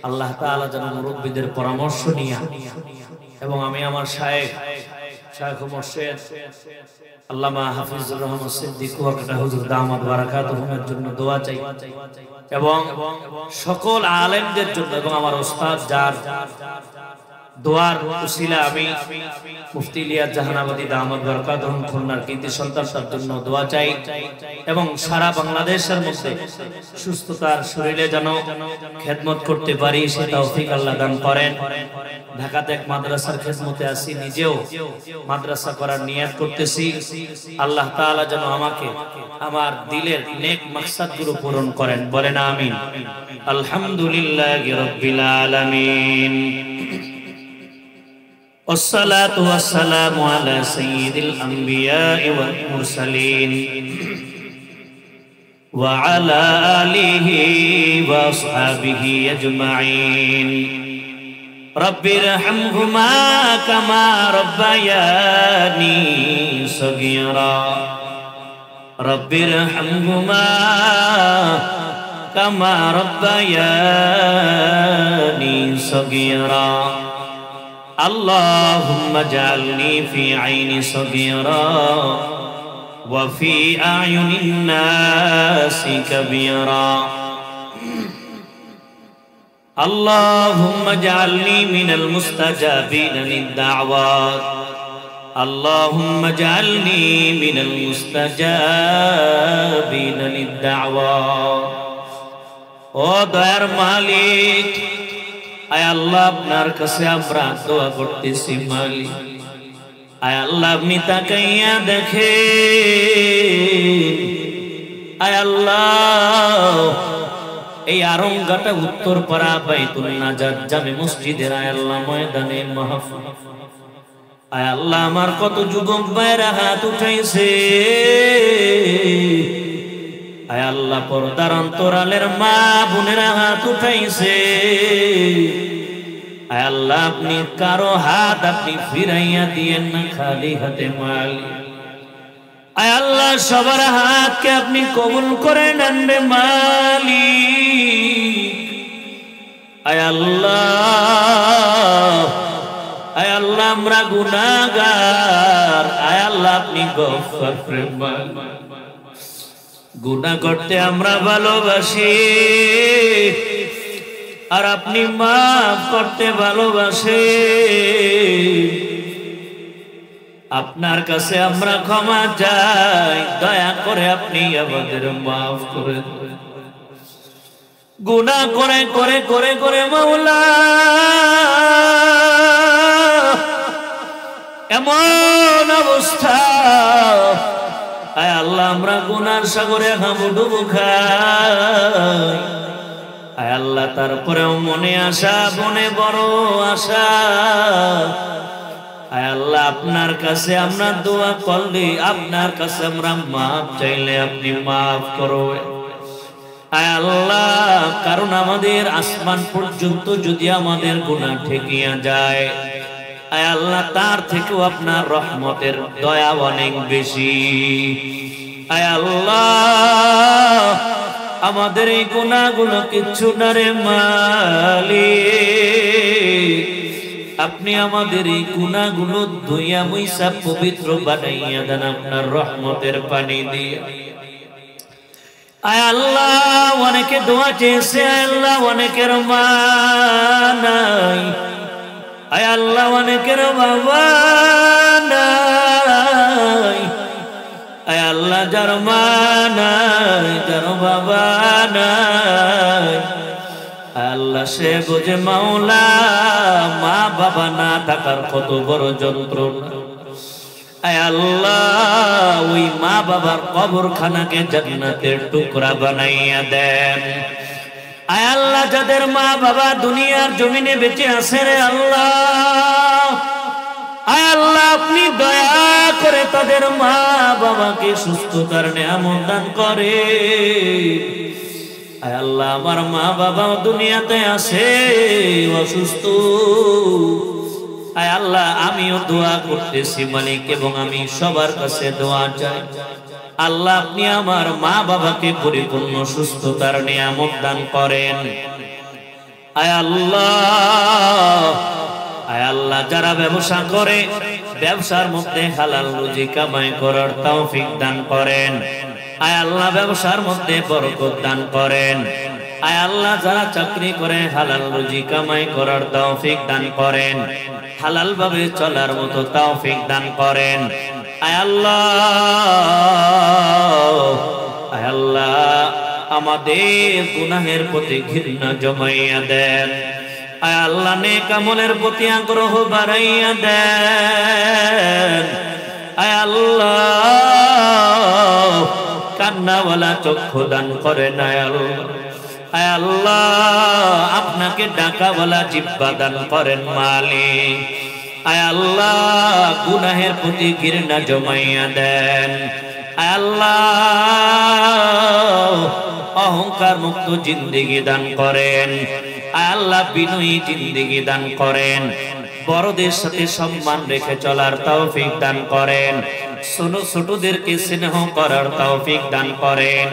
আল্লাহ তাআলা যেন মুরব্বিদের পরামর্শ নিয়ে, এবং আমি আমার শায়েখ মুর্শিদ আল্লামা হাফিজুর রহমান সিদ্দিক ওয়াক্তা হুজুর দামাত বারাকাতুহুমের জন্য দোয়া চাই, এবং সকল আলেমদের জন্য, এবং আমার ওস্তাদ যার দোয়ার উসিলা আমি মুফতি ইলিয়াস জাহানাবাদী দামাত বারাকাতুহুম খুলনার কৃতি সন্তান, তার জন্য দোয়া চাই। এবং সারা বাংলাদেশের মধ্যে সুস্থতার শরীরে যেন খেদমত করতে পারি সে তৌফিক আল্লাহ দান করেন। ঢাকাতে এক মাদ্রাসার খেদমতে আছি, নিজেও মাদ্রাসা করার নিয়ত করতেছি। আল্লাহ তাআলা যেন আমাকে আমার দিলের নেক মাকসাদগুলো পূরণ করেন, বলেন আমিন। আলহামদুলিল্লাহি রাব্বিল আলামিন। والصلاة والسلام على سيد الأنبياء والمرسلين وعلى آله وأصحابه أجمعين. رب ارحمهما كما ربياني صغيرا. رب ارحمهما كما ربياني صغيرا. اللهم اجعلني في عين صغيرا وفي أعين الناس كبيرا. اللهم اجعلني من المستجابين للدعوات. اللهم اجعلني من المستجابين للدعوات. ও দয়ার মালিক, আয় আল্লাহ আপনার কাছে আমরা দোয়া করতেছি মালিক। আয় আল্লাহ আপনি তাকাইয়া দেখেন। আয় আল্লাহ এই আরংঘাটা উত্তরপাড়া বাইতুল নাজাত জামে মসজিদের আয় আল্লাহ ময়দানে মাহফিল আয় আল্লাহ আমার কত যুবক ভাইরা হাত উঠাইছে, আয় আল্লাহ পর্দার অন্তরালের মা বোনেরা হাত উঠাইছে, আয় আল্লাহ আপনি কারো হাত আপনি ফিরাইয়া দিয়েন না খালি হাতে মালিক। আয় আল্লাহ সবার হাতকে আপনি কবুল করে নেন রে মালিক। আয় আল্লাহ, আয় আল্লাহ আমরা গুনাহগার, আয় আল্লাহ আপনি গফফার রে মালিক। গুনাহ করতে আমরা ভালোবাসি আর আপনি মাফ করতে ভালোবাসেন। আপনার কাছে আমরা ক্ষমা চাই, দয়া করে আপনি আমাদের মাফ করে দেন। গুনাহ করে করে করে করে মাওলা এমন অবস্থা, আয় আল্লাহ আমরা গুনার সাগরে হাবুডুবু খাই। আয় আল্লাহ তারপরেও মনে আশা, মনে বড় আশা। আয় আল্লাহ আপনার কাছে আমরা দোয়া করলে, আপনার কাছে আমরা মাফ চাইলে আপনি মাফ করবেন। আয় আল্লাহ কারণ আমাদের আসমান পর্যন্ত যদি আমাদের গুনাহ ঠেকিয়া যায়, আয় আল্লাহ তার থেকেও আপনার রহমতের দয়া অনেক বেশি। আয় আল্লাহ আমাদের এই গুনাহগুলো কিচ্ছু না রে মালিক, আপনি আমাদের এই গুনাহগুলো ধুইয়া মুইসা পবিত্র বানাইয়া দেন আপনার রহমতের পানি দিয়ে। আয় আল্লাহ অনেকে দোয়া চেয়েছে, আয় আল্লাহ অনেকের মা নাই, আয় আল্লাহ অনেকের বাবা নাই, আয় আল্লাহ যার মা নাই, যার বাবা নাই, আল্লাহ সে বোঝে মাওলা মা বাবা না থাকার কত বড় যন্ত্রণা। আয় আল্লাহ ওই মা বাবার কবরখানাকে জান্নাতের টুকরা বানাইয়া দেন। আয় আল্লাহ যাদের মা বাবা দুনিয়ার জমিনে বেঁচে আছে রে আল্লাহ, আয় আল্লাহ আপনি দয়া করে তাদের মা বাবাকে সুস্থতার নিয়ামত দান করে। আয় আল্লাহ আমার মা বাবা দুনিয়াতে আছে অসুস্থ, আয় আল্লাহ আমিও দোয়া করতেছি মালিক, এবং আমি সবার কাছে দোয়া চাই আল্লাহ আপনি আমার মা বাবাকে পরিপূর্ণ সুস্থতার নিয়ামত দান করেন। আয় আল্লাহ, আয় আল্লাহ যারা ব্যবসা করে ব্যবসার মধ্যে হালাল রুজি কামাই করার তৌফিক দান করেন। আয় আল্লাহ ব্যবসার মধ্যে বরকত দান করেন। আয় আল্লাহ যারা চাকরি করে হালাল রুজি কামাই করার তৌফিক দান করেন, হালাল ভাবে চলার মতো তৌফিক দান করেন। আয় আল্লাহ, আয় আল্লাহ আমাদের গুনাহের প্রতি ঘৃণা জমাইয়া দেন। আয় আল্লাহ নেক আমলের প্রতি আগ্রহ বাড়াইয়া দেন। আয় আল্লাহ কান্নাওয়ালা চক্ষু দান করেন। আয় আল্লাহ, আয় আল্লাহ আপনাকে ডাকাওয়ালা জিহ্বা দান করেন মালিক। আয় আল্লাহ গুনাহের প্রতি ঘৃণা জমাইয়া দেন। আয় আল্লাহ অহংকার মুক্ত জিন্দেগি দান করেন। আয় আল্লাহ বিনয়ী জিন্দেগি দান করেন। বড়দের সাথে সম্মান রেখে চলার তৌফিক দান করেন। ছোটদেরকে স্নেহ করার তৌফিক দান করেন।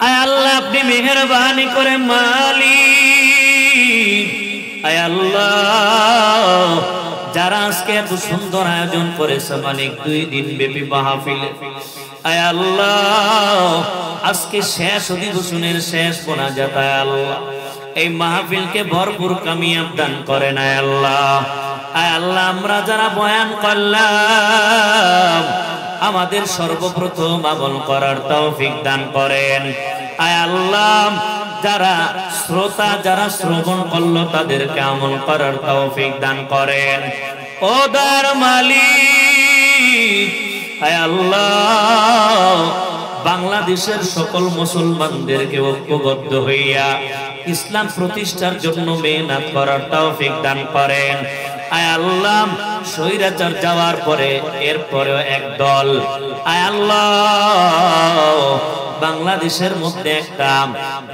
আয় আল্লাহ আপনি মেহেরবানি করে মালিক। আয় আল্লাহ যারা আজকে এত সুন্দর আয়োজন করেছে মালিক 2 দিন ব্যাপী মাহফিল, আয় আল্লাহ আজকে শেষ অধিবেশনের শেষ মোনাজাত, আয় আল্লাহ এই মাহফিলকে ভরপুর কামিয়াব দান করেন। আয় আল্লাহ, আয় আল্লাহ আমরা যারা বয়ান করলাম আমাদের সর্বপ্রথম আমল করার তৌফিক দান করেন। আয় আল্লাহ যারা শ্রোতা যারা শ্রবণ করলো তাদেরকে আমল করার তৌফিক দান করেন। ও দয়ার মালিক, আয় আল্লাহ বাংলাদেশের সকল মুসলমানদেরকে ঐক্যবদ্ধ হইয়া ইসলাম প্রতিষ্ঠার জন্য মেহনত করার তৌফিক দান করেন। আয় আল্লাহ স্বৈরাচার যাওয়ার পরে এরপরেও একদল আয় আল্লাহ বাংলাদেশের মধ্যে একটা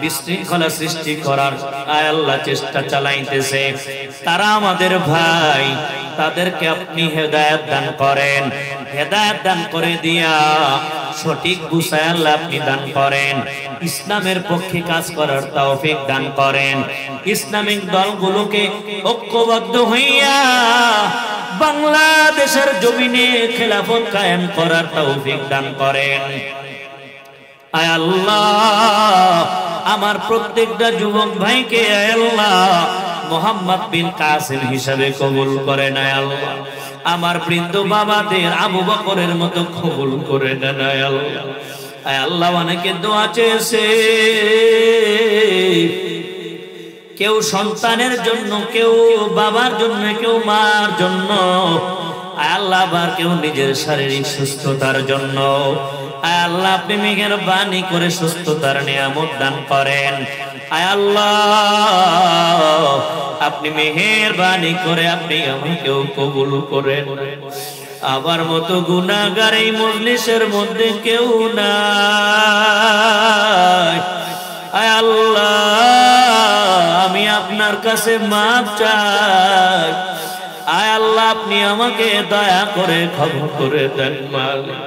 বিশৃঙ্খলা সৃষ্টি করার আয় আল্লাহ চেষ্টা চালাইতেছে। তারা আমাদের ভাই, তাদেরকে আপনি হেদায়েত দান করেন, হেদায়েত দান করে দিয়া সঠিক বুঝায় আল্লাহ আপনি দান করেন, ইসলামের পক্ষে কাজ করার তৌফিক দান করেন, ইসলামিক দলগুলোকে ঐক্যবদ্ধ হইয়া বাংলাদেশের জমিনে খেলাফত কায়েম করার তৌফিক দান করেন। আয় আল্লাহ আমার প্রত্যেকটা যুবক ভাইকে আয় আল্লাহ মোহাম্মদ বিন কাসিম হিসাবে কবুল করেন। আয় আল্লাহ আমার বৃদ্ধ বাবাদের আবু বকরের মতো কবুল করে নেন। আয় আল্লাহ, আয় আল্লাহ অনেকে দোয়া চেয়েছে, কেউ সন্তানের জন্য, কেউ বাবার জন্য, কেউ মার জন্য, আয় আল্লাহ আবার কেউ নিজের শারীরিক সুস্থতার জন্য। আয় আল্লাহ আপনি মেহেরবানি করে সুস্থতার নিয়ামত দান করেন। আয় আল্লাহ আপনি মেহেরবানি করে আপনি আমাকেও কবুল করেন। আমার মতো গুনাহগার এই মজলিসের মধ্যে কেউ নাই। আয় আল্লাহ আমি আপনার কাছে মাফ চাই। আয় আল্লাহ আপনি আমাকে দয়া করে ক্ষমা করে দেন মালিক।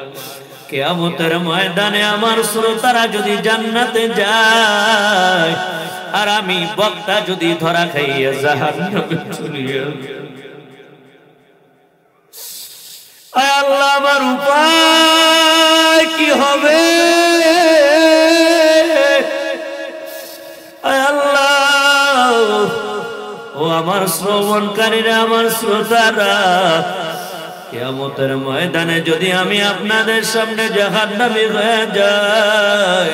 কিয়ামতের ময়দানে আমার শ্রোতারা যদি জান্নাতে যায় আর আমি বক্তা যদি ধরা খাইয়া জাহান্নামে চলে যাই, আয় আল্লাহ আমার উপায় কি হবে? আয় আল্লাহ ও আমার শ্রবণকারীরা, আমার শ্রোতারা, কিয়ামতের ময়দানে যদি আমি আপনাদের সামনে জাহান্নামী হয়ে যাই,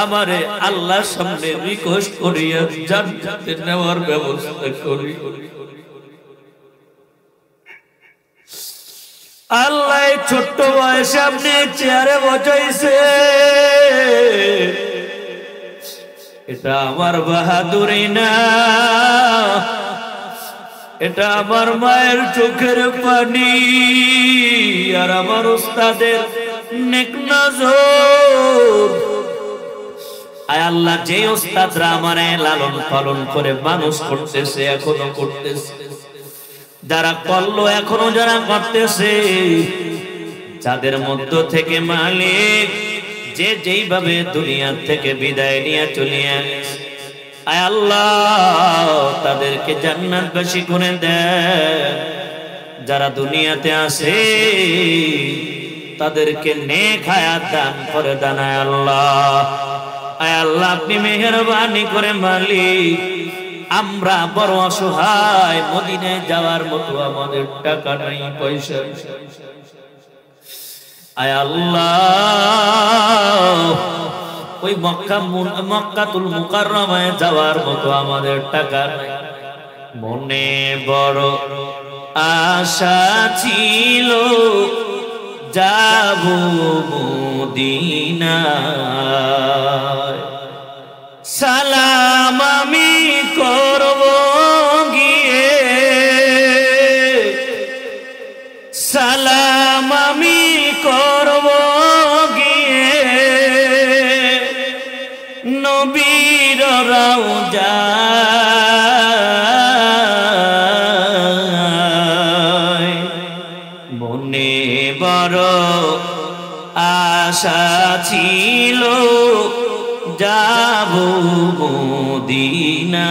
আমারে আল্লাহর সামনে রিকোয়েস্ট করিয়া জান্নাতে নেওয়ার ব্যবস্থা করি। আল্লাহ ছোট্ট বয়সে আপনি চেয়ারে বসাইছে, এটা আমার বাহাদুরি না, এটা আমার মায়ের চোখের পানি আর আমার উস্তাদের নেক নজর। আয় আল্লাহ যে উস্তাদরা আমারে লালন পালন করে মানুষ করতেছে, এখনো করতেছে, যারা করলো এখনো যারা করতেছে, যাদের মধ্য থেকে মালিক যে যেইভাবে দুনিয়া থেকে বিদায় নিয়ে চলে গেছে, আয় আল্লাহ তাদেরকে জান্নাতবাসী করে দেন। যারা দুনিয়াতে আছে তাদেরকে নেক হায়াত দান করে দেন। আয় আল্লাহ, আয় আল্লাহ আপনি মেহেরবানি করে মালিক, আমরা বড় অসহায়, মদিনায় যাওয়ার মতো আমাদের টাকা নাই, পয়সা। আয় আল্লাহ ওই মক্কাতুল মুকাররমায় যাওয়ার মতো আমাদের টাকা নাই। মনে বড় আশা ছিল যাব মদিনায়, সালাম আমি করব গিয়ে, সালাম আমি করব গিয়ে নবীর রওজায়। মনে বড় আশা ছিল যাব মদিনা।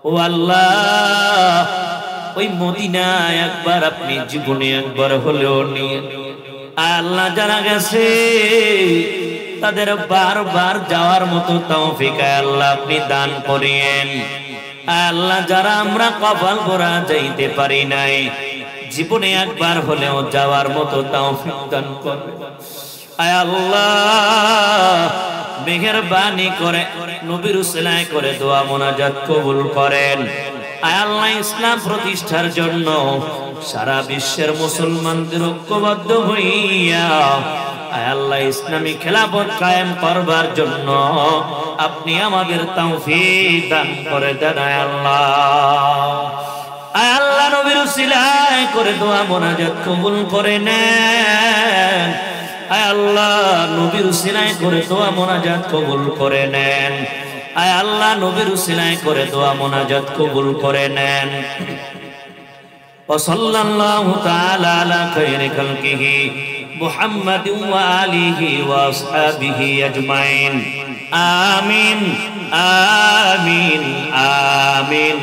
ও আল্লাহ ওই মদিনায় একবার আপনি জীবনে একবার হলেও নিয়ে, আল্লাহ যারা গেছে তাদের বারবার যাওয়ার মতো তৌফিক আল্লাহ আপনি দান করেন। আল্লাহ যারা আমরা কপাল ভরা যাইতে পারি নাই, জীবনে একবার হলেও যাওয়ার মতো তৌফিক দান করেন। আয় আল্লাহ মেহেরবানি করে নবীর উসিলায় করে দোয়া মোনাজাত কবুল করেন। আয় আল্লাহ ইসলাম প্রতিষ্ঠার জন্য সারা বিশ্বের মুসলমানদের ঐক্যবদ্ধ হইয়া আয় আল্লাহ ইসলামী খেলাফত কায়েম করবার জন্য আপনি আমাদের তৌফিক দান করে দেন আয় আল্লাহ। আয় আল্লাহ নবীর উসিলায় করে দোয়া মোনাজাত কবুল করে নেন। আয় আল্লাহ নবীর উসিলায় করে দোয়া মোনাজাত কবুল করে নেন। আয় আল্লাহ নবীর উসিলায় করে দোয়া মোনাজাত কবুল করে নেন। وصلى الله تعالى على خير خلقه محمد وآله وأصحابه أجمعين آمين آمين آمين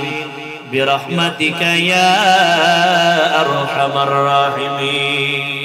برحمتك يا أرحم الراحمين.